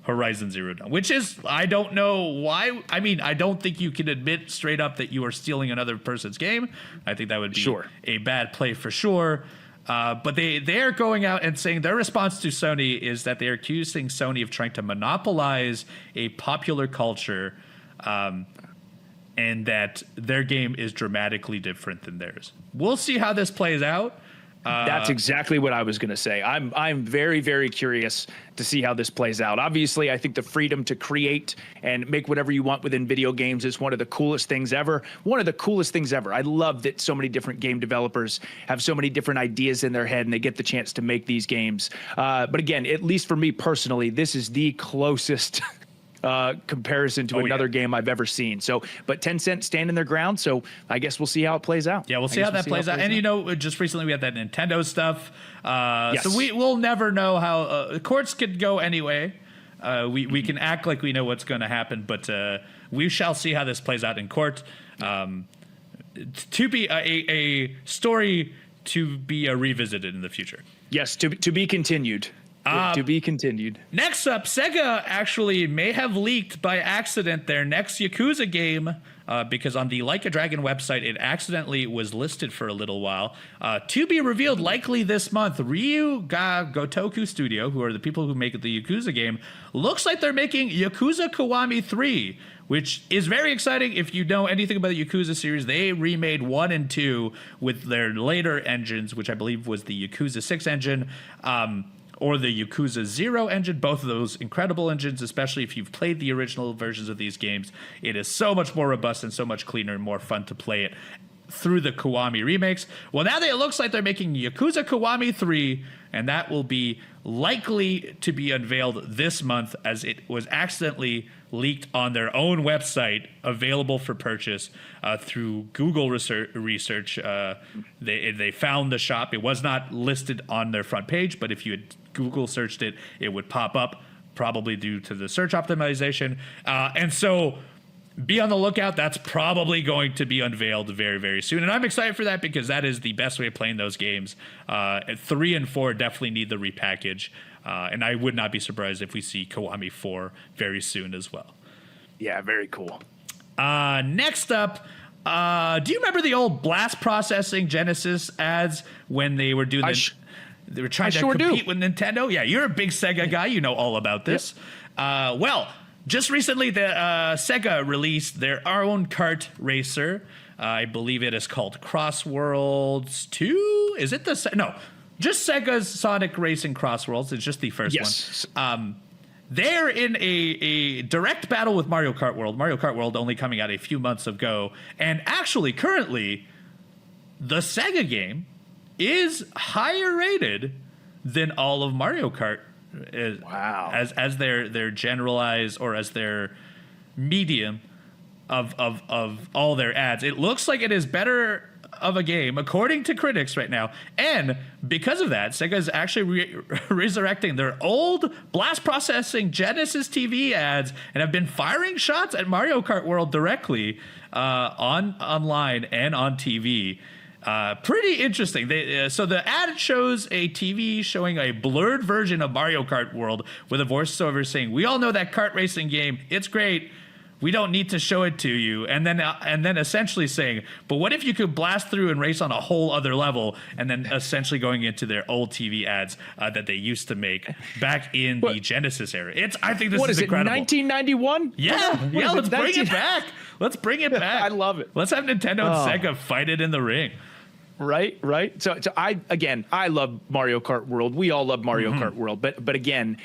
Horizon Zero Dawn, which is, I don't know why. I mean, I don't think you can admit straight up that you are stealing another person's game. I think that would be a bad play for sure. But they are going out and saying their response to Sony is that they are accusing Sony of trying to monopolize a popular culture, and that their game is dramatically different than theirs. We'll see how this plays out. That's exactly what I was going to say. I'm very, very curious to see how this plays out. Obviously, I think the freedom to create and make whatever you want within video games is one of the coolest things ever. One of the coolest things ever. I love that so many different game developers have so many different ideas in their head and they get the chance to make these games. But again, at least for me personally, this is the closest comparison to another game I've ever seen. So, but Tencent standing their ground. So I guess we'll see how it plays out. Yeah, we'll see how that plays out. And just recently we had that Nintendo stuff. So we'll never know how courts could go anyway. We can act like we know what's going to happen, but we shall see how this plays out in court. To be a story to be revisited in the future. Yes, to be continued. To be continued. Next up, Sega actually may have leaked by accident their next Yakuza game because on the Like a Dragon website, it accidentally was listed for a little while. To be revealed likely this month, Ryu Ga Gotoku Studio, who are the people who make the Yakuza game, looks like they're making Yakuza Kiwami 3, which is very exciting. If you know anything about the Yakuza series, they remade 1 and 2 with their later engines, which I believe was the Yakuza 6 engine, or the Yakuza 0 engine. Both of those incredible engines, especially if you've played the original versions of these games. It is so much more robust and so much cleaner and more fun to play it through the Kiwami remakes. Well, now it looks like they're making Yakuza Kiwami 3, and that will be likely to be unveiled this month, as it was accidentally leaked on their own website, available for purchase through Google research. They found the shop. It was not listed on their front page, but if you had Google searched it, it would pop up, probably due to the search optimization. And so be on the lookout. That's probably going to be unveiled very, very soon. And I'm excited for that because that is the best way of playing those games. 3 and 4 definitely need the repackage. And I would not be surprised if we see Kiwami 4 very soon as well. Yeah, very cool. Next up, do you remember the old blast processing Genesis ads when they were doing they were trying to compete with Nintendo? Yeah, you're a big Sega guy. You know all about this. Yep. Well, just recently, the Sega released their own kart racer. I believe it is called Crossworlds 2. Is it no? Just Sega's Sonic Racing Crossworlds. It's just the first one. They're in a direct battle with Mario Kart World. Mario Kart World only coming out a few months ago. And actually, currently, the Sega game is higher rated than all of Mario Kart. Wow. As their generalized, or as their medium of all their ads. It looks like it is better of a game, according to critics right now. And because of that, Sega is actually resurrecting their old blast processing Genesis TV ads and have been firing shots at Mario Kart World directly online and on TV. Pretty interesting. So the ad shows a TV showing a blurred version of Mario Kart World with a voiceover saying, "We all know that kart racing game. It's great. We don't need to show it to you." And then essentially saying, "But what if you could blast through and race on a whole other level?" And then essentially going into their old TV ads that they used to make back in the Genesis era. I think this is incredible. 1991? Yeah, let's bring it back. Let's bring it back. I love it. Let's have Nintendo and Sega fight it in the ring. Right. So I love Mario Kart World. We all love Mario Kart World. But again,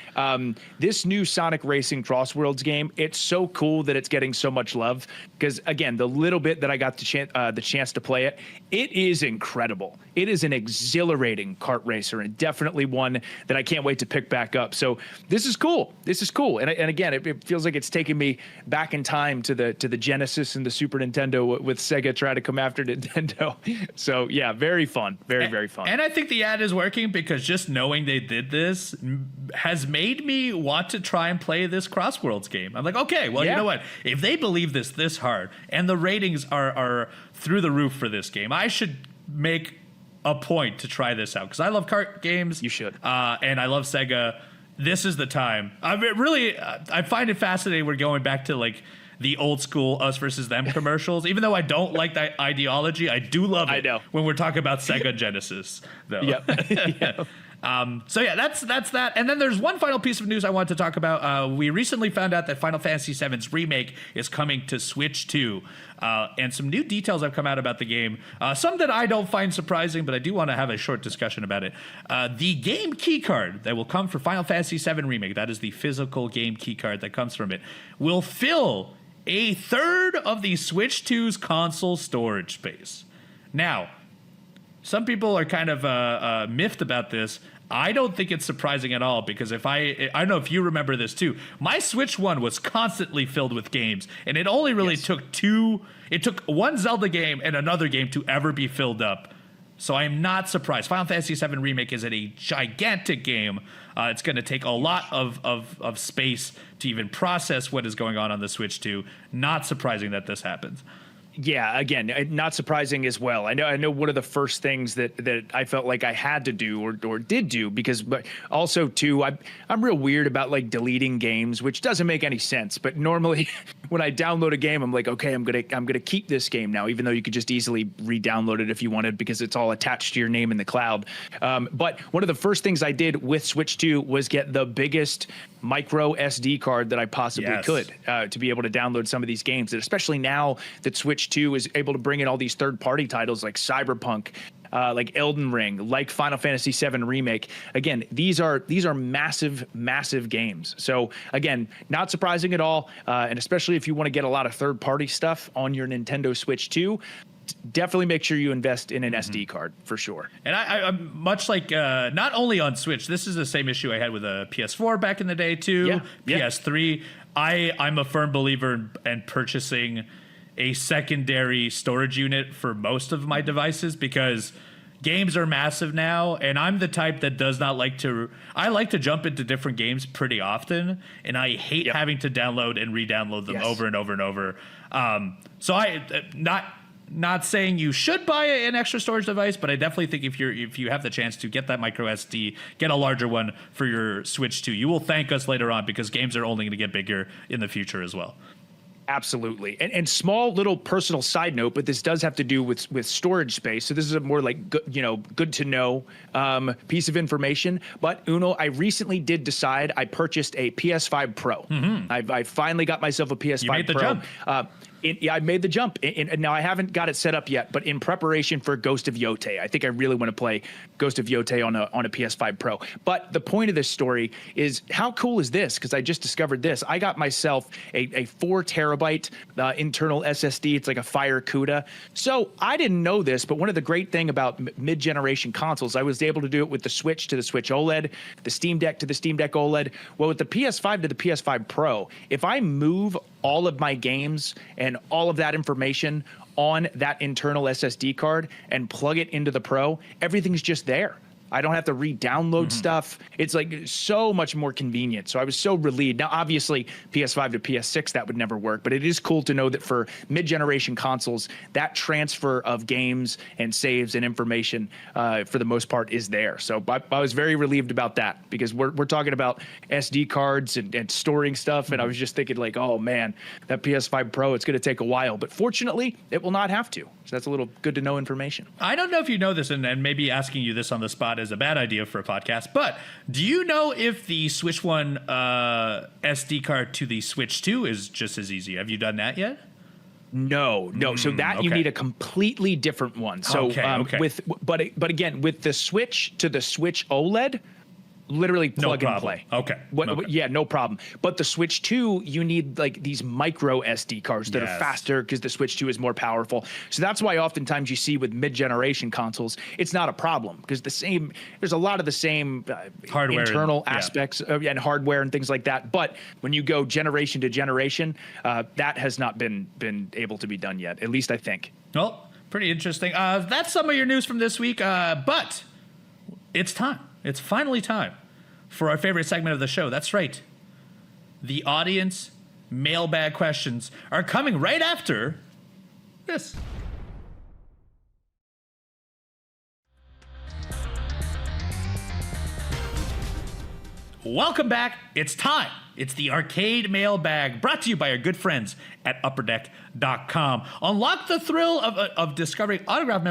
this new Sonic Racing Crossworlds game, it's so cool that it's getting so much love. Because again, the little bit that I got the chance to play it, it is incredible. It is an exhilarating kart racer, and definitely one that I can't wait to pick back up. So this is cool. And again, it feels like it's taking me back in time to the Genesis and the Super Nintendo with Sega trying to come after Nintendo. So yeah, very fun. Very fun. And I think the ad is working because just knowing they did this has made me want to try and play this Crossworlds game. I'm like, okay, well, you know what? If they believe this hard and the ratings are through the roof for this game, I should make a point to try this out because I love kart games. You should. And I love Sega. This is the time. I find it fascinating. We're going back to like the old school us versus them commercials. Even though I don't like that ideology, I do love it. I know. When we're talking about Sega Genesis, though. Yep. So yeah, that's that. And then there's one final piece of news I want to talk about. We recently found out that Final Fantasy VII's remake is coming to Switch 2. And some new details have come out about the game. Some that I don't find surprising, but I do want to have a short discussion about it. The game key card that will come for Final Fantasy VII Remake, that is the physical game key card that comes from it, will fill a third of the Switch 2's console storage space. Now, some people are kind of miffed about this. I don't think it's surprising at all because I don't know if you remember this too. My Switch 1 was constantly filled with games, and it only really took one Zelda game and another game to ever be filled up So I am not surprised. Final Fantasy VII Remake is a gigantic game. It's going to take a lot of space to even process what is going on the Switch 2. Not surprising that this happens. Yeah, again, not surprising as well. I know one of the first things that I felt like I had to do or did do, because but also too, I'm real weird about like deleting games, which doesn't make any sense. But normally when I download a game, I'm like, okay, I'm gonna keep this game now, even though you could just easily re-download it if you wanted, because it's all attached to your name in the cloud. But one of the first things I did with Switch 2 was get the biggest micro SD card that I possibly could to be able to download some of these games, and especially now that Switch 2 is able to bring in all these third-party titles like Cyberpunk, like Elden Ring, like Final Fantasy VII Remake. Again, these are massive games. So again, not surprising at all, and especially if you want to get a lot of third-party stuff on your Nintendo Switch 2, definitely make sure you invest in an SD card for sure. And I'm much like not only on Switch, this is the same issue I had with a PS4 back in the day too. PS3. I'm a firm believer in purchasing a secondary storage unit for most of my devices, because games are massive now, and I'm the type that does not like to. I like to jump into different games pretty often, and I hate having to download and re-download them over and over and over. So I not saying you should buy an extra storage device, but I definitely think if you have the chance to get that micro SD, get a larger one for your Switch 2, you will thank us later on, because games are only going to get bigger in the future as well. Absolutely. And small little personal side note, but this does have to do with storage space. So this is a more like, good to know piece of information. But Uno, I recently did decide I purchased a PS5 Pro. I finally got myself a PS5 Pro. You made the jump. I made the jump. And now I haven't got it set up yet, but in preparation for Ghost of Yotei, I think I really want to play Ghost of Yotei on a PS5 Pro. But the point of this story is, how cool is this? Because I just discovered this. I got myself a 4 terabyte internal SSD. It's like a Fire CUDA. So I didn't know this, but one of the great thing about mid-generation consoles, I was able to do it with the Switch to the Switch OLED, the Steam Deck to the Steam Deck OLED. Well, with the PS5 to the PS5 Pro, if I move all of my games and all of that information on that internal SSD card and plug it into the Pro, everything's just there. I don't have to re-download stuff. It's like so much more convenient. So I was so relieved. Now, obviously, PS5 to PS6, that would never work. But it is cool to know that for mid-generation consoles, that transfer of games and saves and information, for the most part, is there. So I was very relieved about that, because we're talking about SD cards and storing stuff. And I was just thinking like, oh, man, that PS5 Pro, it's going to take a while. But fortunately, it will not have to. So that's a little good to know information. I don't know if you know this, and maybe asking you this on the spot is a bad idea for a podcast, but do you know if the Switch 1 SD card to the Switch 2 is just as easy? Have you done that yet? No. So that you need a completely different one. So but again, with the Switch to the Switch OLED, literally plug and play. Yeah, no problem. But the Switch 2, you need like these micro SD cards that are faster, because the Switch 2 is more powerful. So that's why oftentimes you see with mid-generation consoles, it's not a problem, because there's a lot of the same hardware internal aspects and hardware and things like that. But when you go generation to generation, that has not been able to be done yet, at least I think. Well, pretty interesting. That's some of your news from this week, but it's time. It's finally time for our favorite segment of the show. That's right. The audience mailbag questions are coming right after this. Welcome back. It's time. It's the arcade mailbag, brought to you by our good friends at upperdeck.com. Unlock the thrill of discovering autographed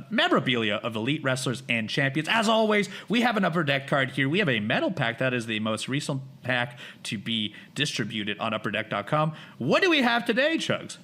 memorabilia of elite wrestlers and champions. As always, we have an Upper Deck card here. We have a metal pack. That is the most recent pack to be distributed on upperdeck.com. What do we have today, Chugs?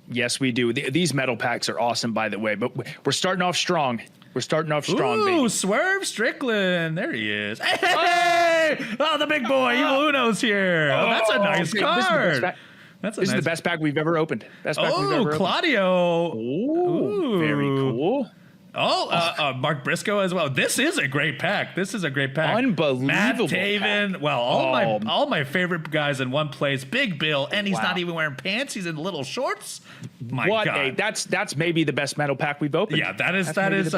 Yes, we do. These metal packs are awesome, by the way, but we're starting off strong. We're starting off strong, baby. Ooh, Swerve Strickland. There he is. Hey! Oh, the big boy. Evil Uno's here. Oh, that's a nice card. This is the best pack we've ever opened. Best pack we've ever Claudio. Opened. Ooh, very cool. Mark Briscoe as well. This is a great pack. Unbelievable. Matt Taven. Pack. Well, all my favorite guys in one place. Big Bill, and he's not even wearing pants. He's in little shorts. My God. That's maybe the best metal pack we've opened. Yeah, that is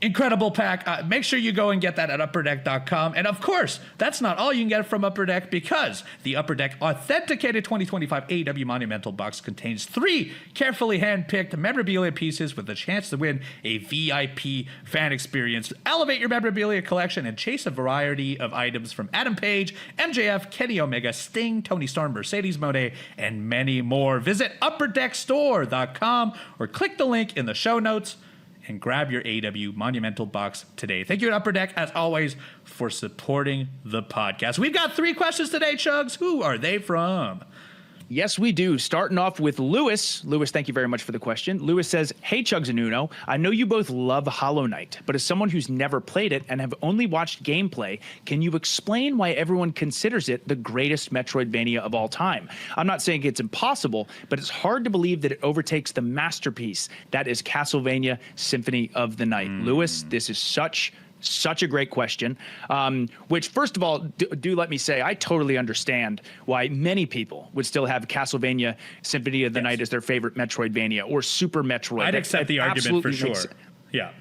incredible pack. Make sure you go and get that at upperdeck.com. And of course, that's not all you can get from Upper Deck, because the Upper Deck authenticated 2025 AEW Monumental Box contains 3 carefully handpicked memorabilia pieces with a chance to win a VIP fan experience. Elevate your memorabilia collection and chase a variety of items from Adam Page, MJF, Kenny Omega, Sting, Tony Storm, Mercedes Moné, and many more. Visit upperdeckstore.com or click the link in the show notes and grab your AEW Monumental Box today. Thank you to Upper Deck, as always, for supporting the podcast. We've got 3 questions today, Chugs. Who are they from? Yes, we do. Starting off with Lewis. Lewis, thank you very much for the question. Lewis says, hey, Chugs and Uno, I know you both love Hollow Knight, but as someone who's never played it and have only watched gameplay, can you explain why everyone considers it the greatest Metroidvania of all time? I'm not saying it's impossible, but it's hard to believe that it overtakes the masterpiece that is Castlevania Symphony of the Night. Lewis, this is such a great question, which, first of all, do let me say, I totally understand why many people would still have Castlevania Symphony of the Night as their favorite Metroidvania, or Super Metroid. I'd accept the argument for sure. Yeah.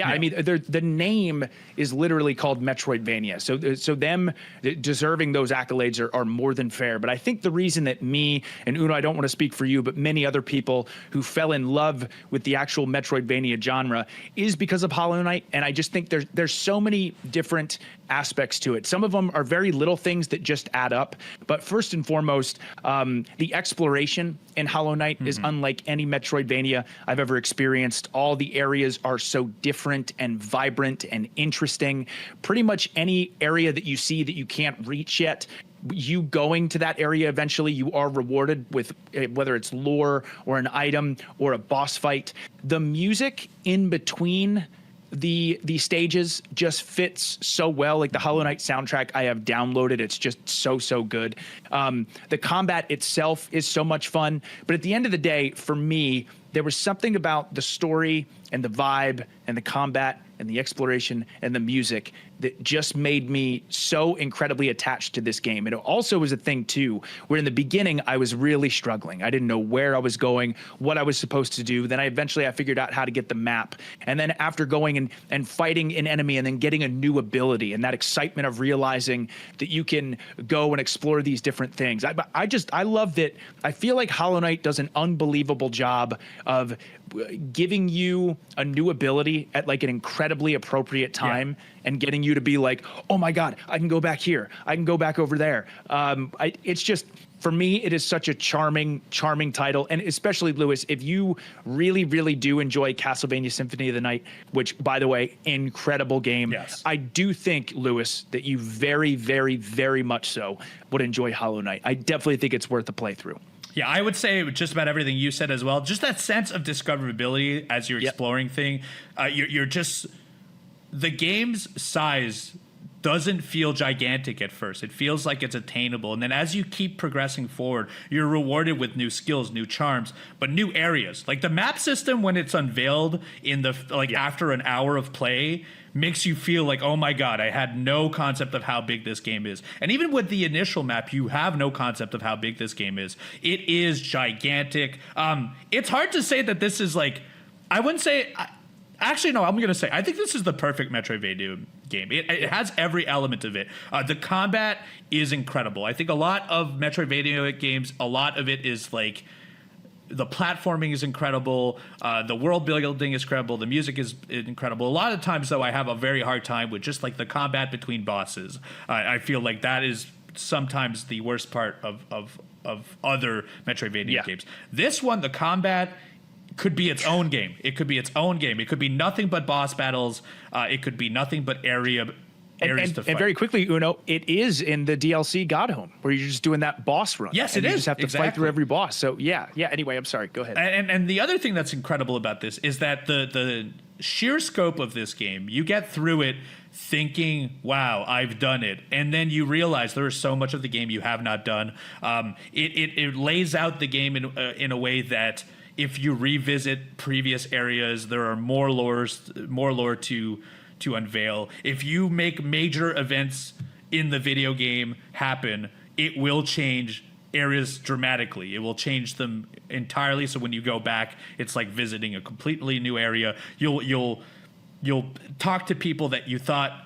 I mean, the name is literally called Metroidvania. So them deserving those accolades are more than fair. But I think the reason that me and Uno, I don't want to speak for you, but many other people who fell in love with the actual Metroidvania genre is because of Hollow Knight. And I just think there's so many different aspects to it. Some of them are very little things that just add up. But first and foremost, the exploration in Hollow Knight is unlike any Metroidvania I've ever experienced. All the areas are so different and vibrant and interesting. Pretty much any area that you see that you can't reach yet, you going to that area eventually, you are rewarded with, whether it's lore or an item or a boss fight. The music in between the stages just fits so well. Like the Hollow Knight soundtrack I have downloaded, it's just so good. The combat itself is so much fun, but at the end of the day, for me, there was something about the story and the vibe and the combat and the exploration and the music that just made me so incredibly attached to this game. And it also was a thing too, where in the beginning I was really struggling. I didn't know where I was going, what I was supposed to do. Then I figured out how to get the map. And then after going and fighting an enemy and then getting a new ability and that excitement of realizing that you can go and explore these different things. I love that. I feel like Hollow Knight does an unbelievable job of giving you a new ability at like an incredibly appropriate time and getting you to be like, oh my God, I can go back here. I can go back over there. It's just, for me, it is such a charming title. And especially, Lewis, if you really, really do enjoy Castlevania Symphony of the Night, which, by the way, incredible game. Yes. I do think, Lewis, that you very, very, very much so would enjoy Hollow Knight. I definitely think it's worth a playthrough. Yeah, I would say just about everything you said as well. Just that sense of discoverability as you're exploring thing. You're just, the game's size doesn't feel gigantic at first. It feels like it's attainable. And then as you keep progressing forward, you're rewarded with new skills, new charms, but new areas. Like the map system, when it's unveiled in the after an hour of play, makes you feel like, oh my God, I had no concept of how big this game is. And even with the initial map, you have no concept of how big this game is. It is gigantic. It's hard to say that this is like, I wouldn't say, actually, no, I'm going to say, I think this is the perfect Metroidvania game. It has every element of it. The combat is incredible. I think a lot of Metroidvania games, a lot of it is like, the platforming is incredible. The world building is incredible. The music is incredible. A lot of times, though, I have a very hard time with just like the combat between bosses. I feel like that is sometimes the worst part of other Metroidvania games. This one, the combat could be its own game. It could be its own game. It could be nothing but boss battles. It could be nothing but areas to fight. And very quickly, Uno, it is in the DLC Godhome, where you're just doing that boss run. Yes, it is. You just have to fight through every boss. So, yeah. Anyway, I'm sorry. Go ahead. And the other thing that's incredible about this is that the sheer scope of this game, you get through it thinking, wow, I've done it. And then you realize there is so much of the game you have not done. It lays out the game in a way that if you revisit previous areas, there are more lore to unveil. If you make major events in the video game happen, it will change areas dramatically. It will change them entirely. So when you go back, it's like visiting a completely new area. You'll talk to people that you thought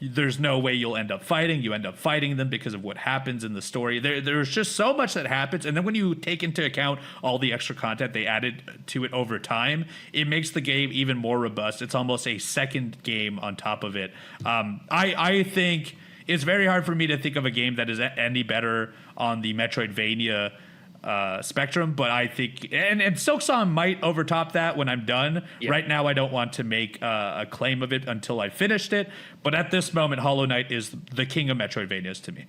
there's no way you'll end up fighting. You end up fighting them because of what happens in the story. There's just so much that happens. And then when you take into account all the extra content they added to it over time, it makes the game even more robust. It's almost a second game on top of it. I think it's very hard for me to think of a game that is any better on the Metroidvania spectrum, but I think and Silksong might overtop that when I'm done. Yeah. Right now I don't want to make a claim of it until I finished it, but at this moment Hollow Knight is the king of Metroidvanias to me.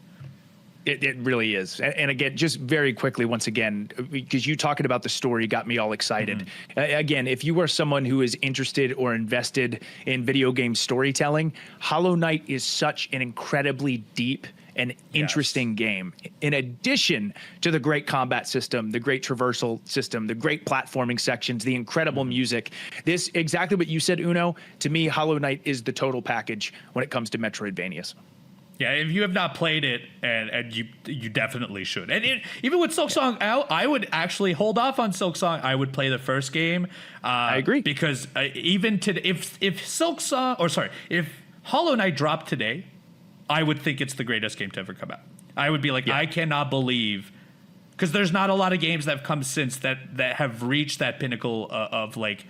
It really is. And again, just very quickly, once again, because you talking about the story got me all excited. Again, if you are someone who is interested or invested in video game storytelling, Hollow Knight is such an incredibly deep and interesting game. In addition to the great combat system, the great traversal system, the great platforming sections, the incredible music, this exactly what you said, Uno. To me, Hollow Knight is the total package when it comes to Metroidvanias. Yeah, if you have not played it, and you definitely should. And even with Silksong out, I would actually hold off on Silksong. I would play the first game. I agree, because even today, if Hollow Knight dropped today, I would think it's the greatest game to ever come out. I would be like, I cannot believe, because there's not a lot of games that have come since that have reached that pinnacle of like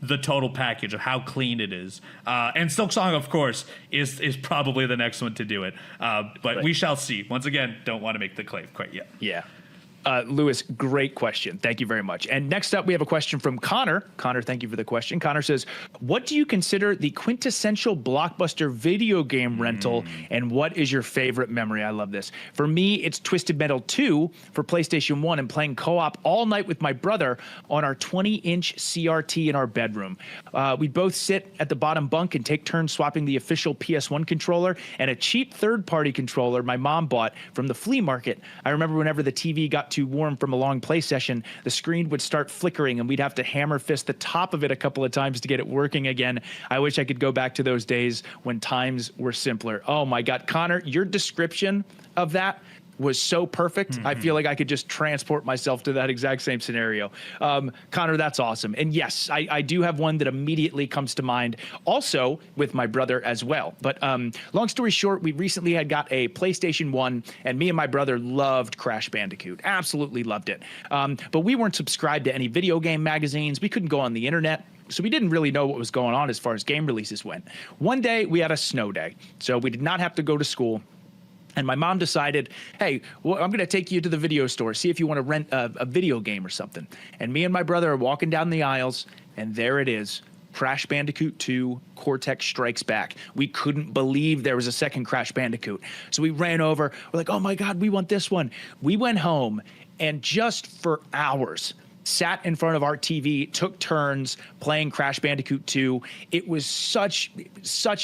the total package of how clean it is. And Silksong, of course, is probably the next one to do it. But we shall see. Once again, don't want to make the claim quite yet. Yeah. Lewis, great question. Thank you very much. And next up, we have a question from Connor. Connor, thank you for the question. Connor says, what do you consider the quintessential blockbuster video game rental, and what is your favorite memory? I love this. For me, it's Twisted Metal 2 for PlayStation 1 and playing co-op all night with my brother on our 20-inch CRT in our bedroom. We'd both sit at the bottom bunk and take turns swapping the official PS1 controller and a cheap third-party controller my mom bought from the flea market. I remember whenever the TV got too warm from a long play session, the screen would start flickering and we'd have to hammer fist the top of it a couple of times to get it working again. I wish I could go back to those days when times were simpler. Oh my God, Connor, your description of that was so perfect. I feel like I could just transport myself to that exact same scenario. Connor, that's awesome. And yes, I do have one that immediately comes to mind, also with my brother as well. But long story short, we recently had got a PlayStation 1, and me and my brother loved Crash Bandicoot. Absolutely loved it. But we weren't subscribed to any video game magazines. We couldn't go on the internet. So we didn't really know what was going on as far as game releases went. One day, we had a snow day, so we did not have to go to school. And my mom decided, hey, well, I'm going to take you to the video store, see if you want to rent a video game or something. And me and my brother are walking down the aisles, and there it is, Crash Bandicoot 2, Cortex Strikes Back. We couldn't believe there was a second Crash Bandicoot. So we ran over. We're like, oh, my God, we want this one. We went home, and just for hours, sat in front of our TV, took turns playing Crash Bandicoot 2. It was such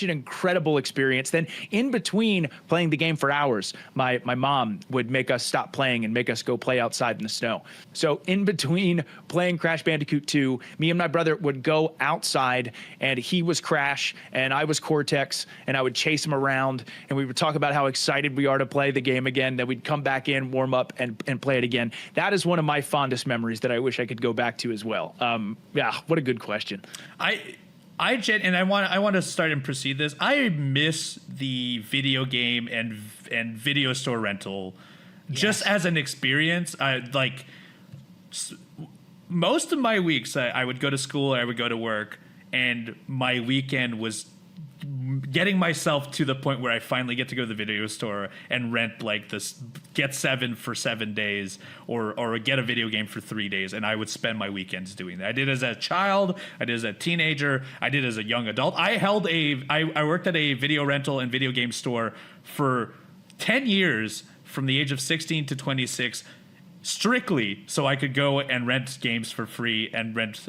an incredible experience. Then in between playing the game for hours, my mom would make us stop playing and make us go play outside in the snow. So in between playing Crash Bandicoot 2, me and my brother would go outside, and he was Crash and I was Cortex, and I would chase him around, and we would talk about how excited we are to play the game again. Then we'd come back in, warm up, and play it again. That is one of my fondest memories that I wish I could go back to as well. Yeah, what a good question. I want to start and proceed this. I miss the video game and video store rental, just as an experience. Most of my weeks, I would go to school, I would go to work, and my weekend was getting myself to the point where I finally get to go to the video store and rent like this, get 7 for 7 days, or get a video game for 3 days, and I would spend my weekends doing that. I did as a child, I did as a teenager, I did as a young adult. I worked at a video rental and video game store for 10 years, from the age of 16 to 26. strictly so I could go and rent games for free and rent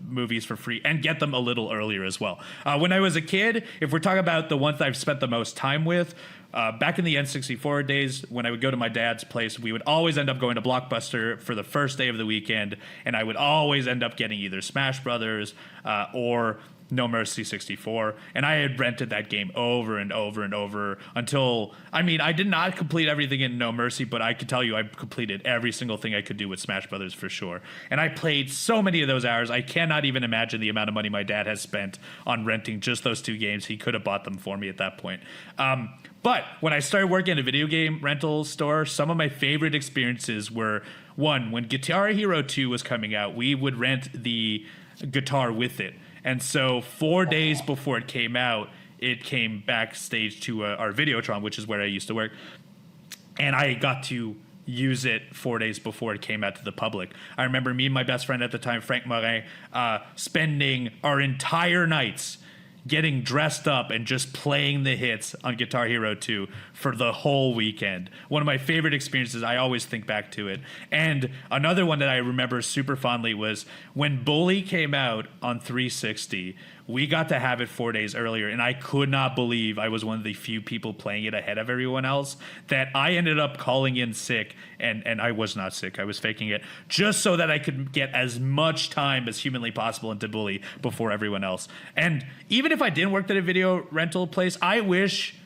movies for free and get them a little earlier as well. When I was a kid, if we're talking about the ones I've spent the most time with, back in the N64 days, when I would go to my dad's place, we would always end up going to Blockbuster for the first day of the weekend, and I would always end up getting either Smash Brothers or No Mercy 64, and I had rented that game over and over and over until, I mean, I did not complete everything in No Mercy, but I could tell you I completed every single thing I could do with Smash Brothers for sure. And I played so many of those hours, I cannot even imagine the amount of money my dad has spent on renting just those 2 games. He could have bought them for me at that point. But when I started working at a video game rental store, some of my favorite experiences were, one, when Guitar Hero 2 was coming out, we would rent the guitar with it. And so 4 days before it came out, it came backstage to our Videotron, which is where I used to work. And I got to use it 4 days before it came out to the public. I remember me and my best friend at the time, Frank Morin, spending our entire nights getting dressed up and just playing the hits on Guitar Hero 2 for the whole weekend. One of my favorite experiences. I always think back to it. And another one that I remember super fondly was when Bully came out on 360. We got to have it 4 days earlier, and I could not believe I was one of the few people playing it ahead of everyone else, that I ended up calling in sick, and I was not sick. I was faking it, just so that I could get as much time as humanly possible into Bully before everyone else. And even if I didn't work at a video rental place, I wish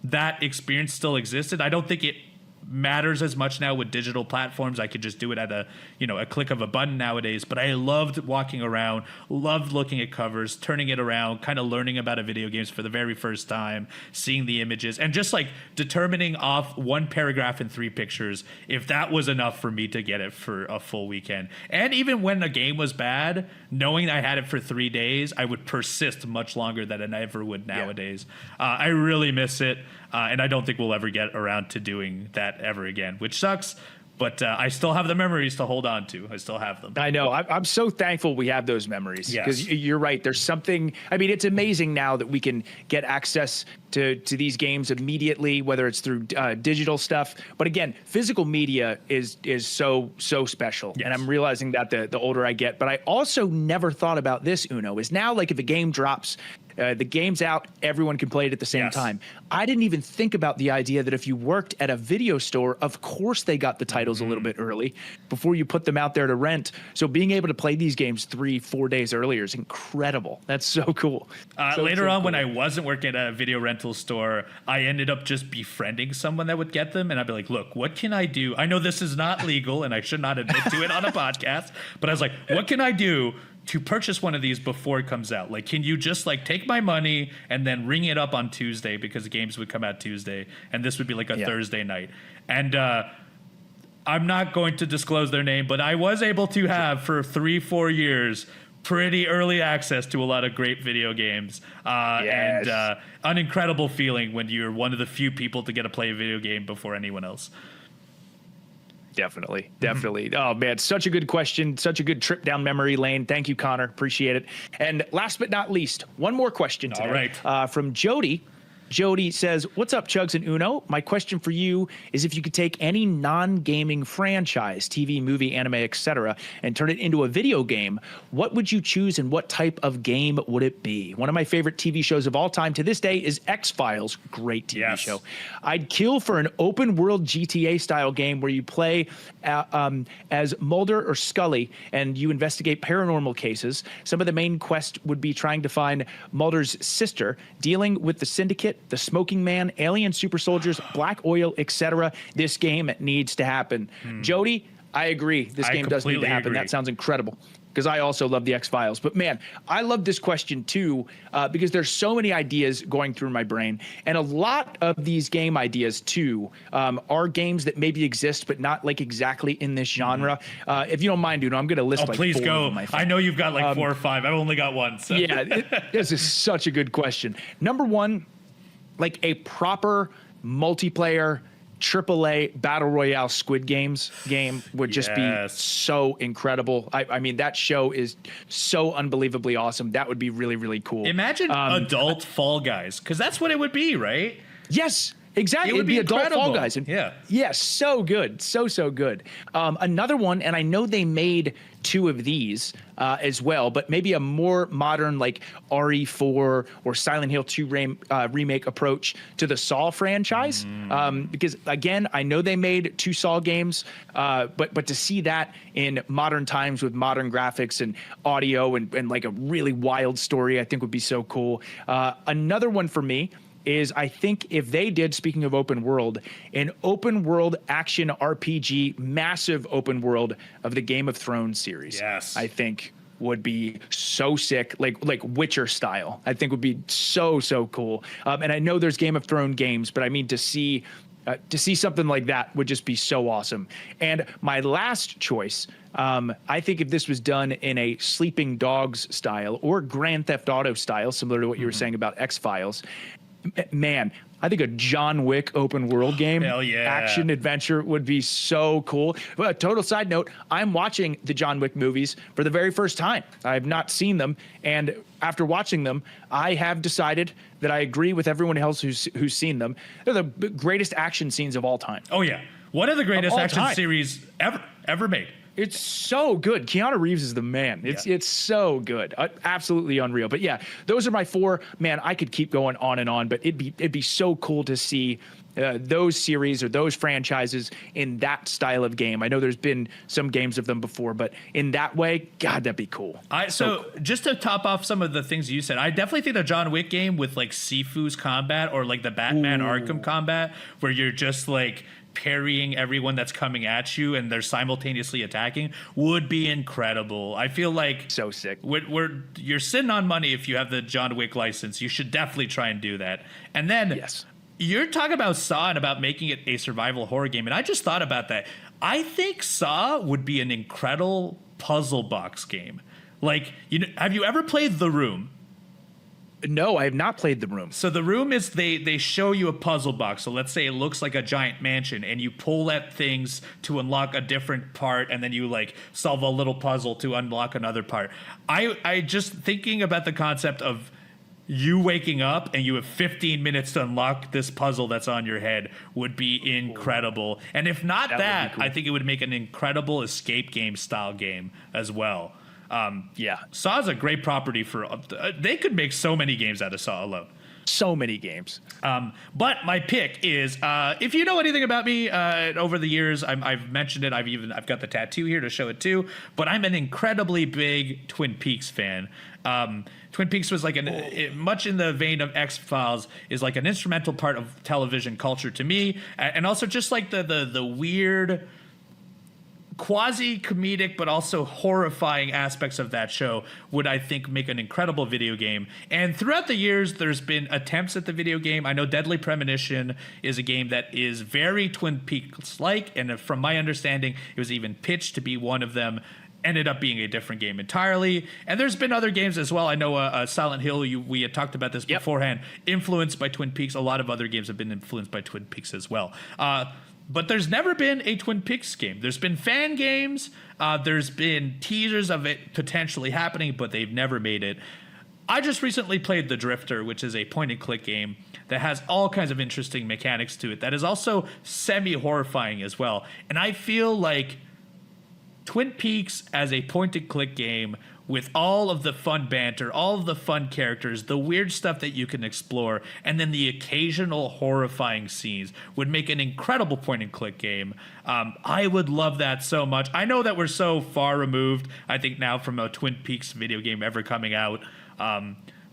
that experience still existed. I don't think it matters as much now with digital platforms. I could just do it at a click of a button nowadays, but I loved walking around, loved looking at covers, turning it around, kind of learning about a video games for the very first time, seeing the images, and just like determining off 1 paragraph and 3 pictures if that was enough for me to get it for a full weekend. And even when a game was bad, knowing I had it for 3 days, I would persist much longer than I ever would nowadays. I really miss it. And I don't think we'll ever get around to doing that ever again, which sucks. But I still have the memories to hold on to. I still have them. I know. I'm so thankful we have those memories. Because you're right. There's something. I mean, it's amazing now that we can get access to these games immediately, whether it's through digital stuff. But again, physical media is so special. Yes. And I'm realizing that the older I get. But I also never thought about this, Uno, is now like if a game drops, the game's out, everyone can play it at the same time. I didn't even think about the idea that if you worked at a video store, of course they got the titles a little bit early before you put them out there to rent. So being able to play these games 3-4 days earlier is incredible. That's so cool. Later on, when I wasn't working at a video rental store, I ended up just befriending someone that would get them. And I'd be like, look, what can I do? I know this is not legal and I should not admit to it on a podcast, but I was like, what can I do to purchase one of these before it comes out? Like, can you just like take my money and then ring it up on Tuesday, because the games would come out Tuesday and this would be like a Thursday night. And I'm not going to disclose their name, but I was able to have for 3-4 years pretty early access to a lot of great video games. And an incredible feeling when you're one of the few people to get to play a video game before anyone else. Definitely. Oh, man, such a good question. Such a good trip down memory lane. Thank you, Connor. Appreciate it. And last but not least, one more question today. All right. From Jody. Jody says, what's up, Chugs and Uno? My question for you is, if you could take any non-gaming franchise, TV, movie, anime, etc., and turn it into a video game, what would you choose and what type of game would it be? One of my favorite TV shows of all time to this day is X-Files. Great TV show. I'd kill for an open-world GTA-style game where you play as Mulder or Scully and you investigate paranormal cases. Some of the main quest would be trying to find Mulder's sister, dealing with the Syndicate, the Smoking Man, Alien Super Soldiers, Black Oil, etc. This game needs to happen. Jody, I agree. This game does need to happen. Agree. That sounds incredible, because I also love the X-Files. But man, I love this question too, because there's so many ideas going through my brain. And a lot of these game ideas too are games that maybe exist, but not like exactly in this genre. If you don't mind, Duno, I'm going to list like please 4 go. of my I know you've got like 4 or 5. I've only got 1. So. Yeah, this is such a good question. Number 1, like a proper multiplayer AAA Battle Royale Squid Games game would just be so incredible. I mean, that show is so unbelievably awesome. That would be really, really cool. Imagine adult Fall Guys, because that's what it would be, right? Yes. Exactly. It would be adult incredible. Fall Guys. And yeah, so good. So good. Another one, and I know they made 2 of these as well, but maybe a more modern like RE4 or Silent Hill 2 remake approach to the Saw franchise. Because again, I know they made 2 Saw games, but to see that in modern times with modern graphics and audio and like a really wild story, I think would be so cool. Another one for me is I think if they did, speaking of open world, an open world action RPG, massive open world of the Game of Thrones series. Yes. I think would be so sick, like Witcher style. I think would be so cool. And I know there's Game of Thrones games, but I mean to see something like that would just be so awesome. And my last choice, I think if this was done in a Sleeping Dogs style or Grand Theft Auto style, similar to what you were saying about X-Files, man, I think a John Wick open world game, action adventure would be so cool. But a total side note, I'm watching the John Wick movies for the very first time. I have not seen them. And after watching them, I have decided that I agree with everyone else who's seen them. They're the greatest action scenes of all time. Oh, yeah. One of the greatest action series ever made. It's so good. Keanu Reeves is the man. It's so good. Absolutely unreal. But yeah, those are my 4. Man, I could keep going on and on, but it'd be so cool to see those series or those franchises in that style of game. I know there's been some games of them before, but in that way, God, that'd be cool. So just to top off some of the things you said, I definitely think the John Wick game with like Sifu's combat or like the Batman Arkham combat, where you're just like parrying everyone that's coming at you and they're simultaneously attacking, would be incredible. I feel like so sick. You're sitting on money if you have the John Wick license. You should definitely try and do that. And then you're talking about Saw and about making it a survival horror game, and I just thought about that. I think Saw would be an incredible puzzle box game. Like, have you ever played The Room? No, I have not played The Room. So The Room is they show you a puzzle box. So let's say it looks like a giant mansion, and you pull at things to unlock a different part, and then you like solve a little puzzle to unlock another part. I just thinking about the concept of you waking up and you have 15 minutes to unlock this puzzle that's on your head would be incredible. And if not that, cool. I think it would make an incredible escape game style game as well. Saw is a great property for. They could make so many games out of Saw alone. So many games. But my pick is, if you know anything about me, over the years, I've mentioned it. I've got the tattoo here to show it too. But I'm an incredibly big Twin Peaks fan. Twin Peaks was like much in the vein of X-Files, is like an instrumental part of television culture to me, and also just like the weird, quasi-comedic but also horrifying aspects of that show would, I think, make an incredible video game. And throughout the years, there's been attempts at the video game. I know Deadly Premonition is a game that is very Twin Peaks-like, and from my understanding, it was even pitched to be one of them. Ended up being a different game entirely. And there's been other games as well. I know Silent Hill, we had talked about this beforehand, influenced by Twin Peaks. A lot of other games have been influenced by Twin Peaks as well. But there's never been a Twin Peaks game. There's been fan games. There's been teasers of it potentially happening, but they've never made it. I just recently played The Drifter, which is a point-and-click game that has all kinds of interesting mechanics to it, that is also semi-horrifying as well. And I feel like Twin Peaks as a point-and-click game with all of the fun banter, all of the fun characters, the weird stuff that you can explore, and then the occasional horrifying scenes would make an incredible point-and-click game. I would love that so much. I know that we're so far removed, I think, now from a Twin Peaks video game ever coming out.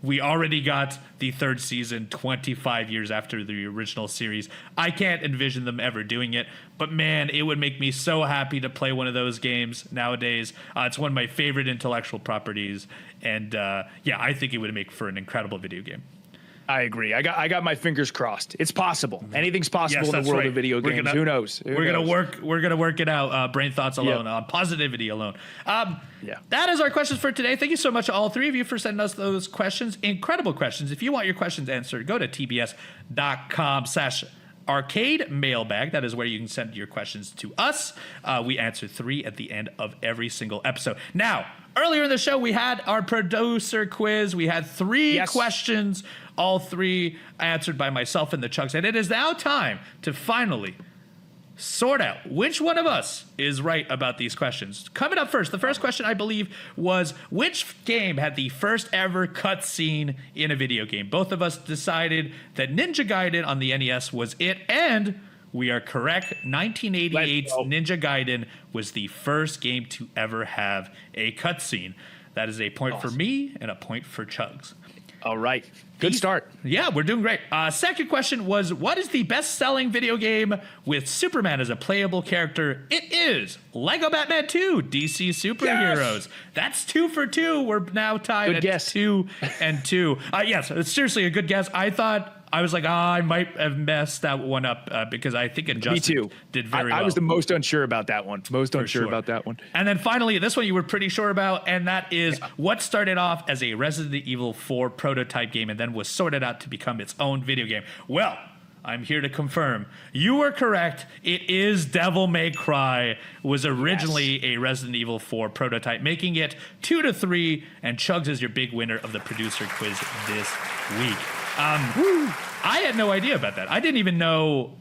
We already got the 3rd season 25 years after the original series. I can't envision them ever doing it, but man, it would make me so happy to play one of those games nowadays. It's one of my favorite intellectual properties, and I think it would make for an incredible video game. I agree. I got my fingers crossed. It's possible. Anything's possible in the world of video games. Who knows? We're gonna work it out. Brain thoughts alone, on positivity alone. That is our questions for today. Thank you so much to all 3 of you for sending us those questions. Incredible questions. If you want your questions answered, go to tbs.com/RTX Arcade Mailbag. That is where you can send your questions to us. We answer 3 at the end of every single episode. Now, earlier in the show, we had our producer quiz. We had 3 questions, all 3 answered by myself and the Chugs. And it is now time to finally sort out which one of us is right about these questions. Coming up first, the first question, I believe, was which game had the first ever cutscene in a video game? Both of us decided that Ninja Gaiden on the NES was it, and we are correct. 1988's Ninja Gaiden was the first game to ever have a cutscene. That is a point for me and a point for Chugs. All right. Good start. Yeah, we're doing great. Second question was, what is the best-selling video game with Superman as a playable character? It is Lego Batman 2, DC Superheroes. Yes! That's 2 for 2. We're now tied at 2 and 2. Yes, it's seriously a good guess. I was like, I might have messed that one up because I think Injustice did very well. I was the most unsure about that one. About that one. And then finally, this one you were pretty sure about, and that is what started off as a Resident Evil 4 prototype game and then was sorted out to become its own video game. Well, I'm here to confirm you were correct. It is Devil May Cry. Was originally a Resident Evil 4 prototype, making it 2-3. And Chugs is your big winner of the producer quiz this week. I had no idea about that. I didn't even know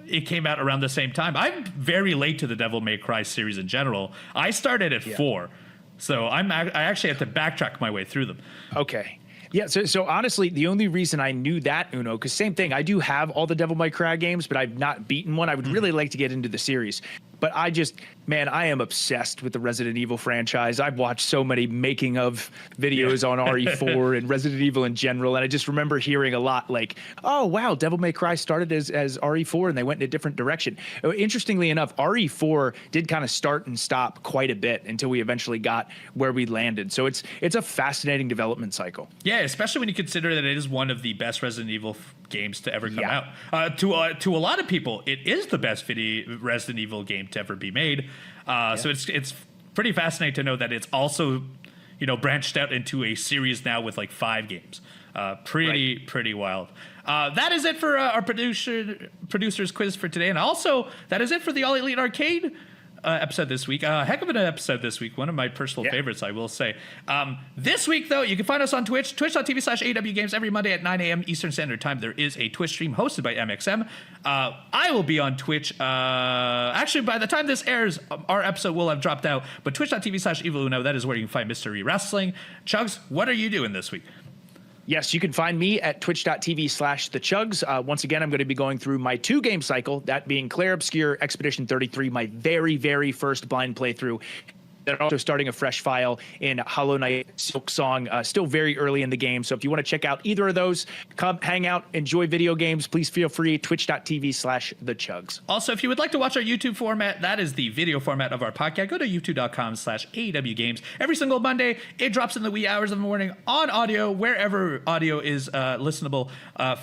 it came out around the same time. I'm very late to the Devil May Cry series in general. I started at 4, so I actually had to backtrack my way through them. Okay. Yeah, so honestly, the only reason I knew that, Uno, because same thing, I do have all the Devil May Cry games, but I've not beaten one. I would really like to get into the series. But I am obsessed with the Resident Evil franchise. I've watched so many making of videos on RE4 and Resident Evil in general. And I just remember hearing a lot like, oh, wow, Devil May Cry started as RE4 and they went in a different direction. Interestingly enough, RE4 did kind of start and stop quite a bit until we eventually got where we landed. So it's a fascinating development cycle. Yeah, especially when you consider that it is one of the best Resident Evil games to ever come out. To a lot of people, it is the best Resident Evil game to ever be made. So it's pretty fascinating to know that it's also, branched out into a series now with like 5 games. Pretty wild. That is it for our producer's quiz for today, and also that is it for the All Elite Arcade episode this week. Heck of an episode this week. One of my personal favorites, I will say. This week, though, you can find us on Twitch, twitch.tv/AEW Games every Monday at 9 a.m. Eastern Standard Time. There is a Twitch stream hosted by MXM. I will be on Twitch. Actually, by the time this airs, our episode will have dropped out, but twitch.tv/EvilUno, that is where you can find Mystery Wrestling. Chugs, what are you doing this week? Yes, you can find me at twitch.tv/thechugs. Once again, I'm going to be going through my 2-game cycle, that being Clare Obscure Expedition 33, my very, very first blind playthrough. Then also starting a fresh file in Hollow Knight Silksong, still very early in the game. So if you want to check out either of those, come hang out, enjoy video games, please feel free, twitch.tv/thechugs. Also, if you would like to watch our YouTube format, that is the video format of our podcast. Go to youtube.com/AEW Games. Every single Monday, it drops in the wee hours of the morning on audio, wherever audio is listenable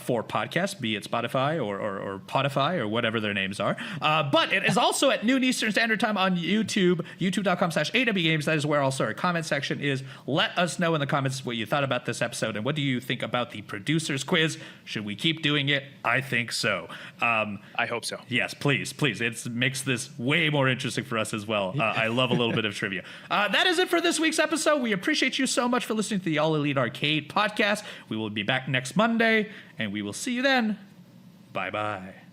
for podcasts, be it Spotify or Podify or whatever their names are. But it is also at noon Eastern Standard Time on YouTube, youtube.com/AEW Games. That is where also our comment section is. Let us know in the comments what you thought about this episode and what do you think about the producer's quiz. Should we keep doing it? I think so. I hope so. Yes, please. It makes this way more interesting for us as well. I love a little bit of trivia. That is it for this week's episode. We appreciate you so much for listening to the All Elite Arcade podcast. We will be back next Monday, and we will see you then. Bye-bye.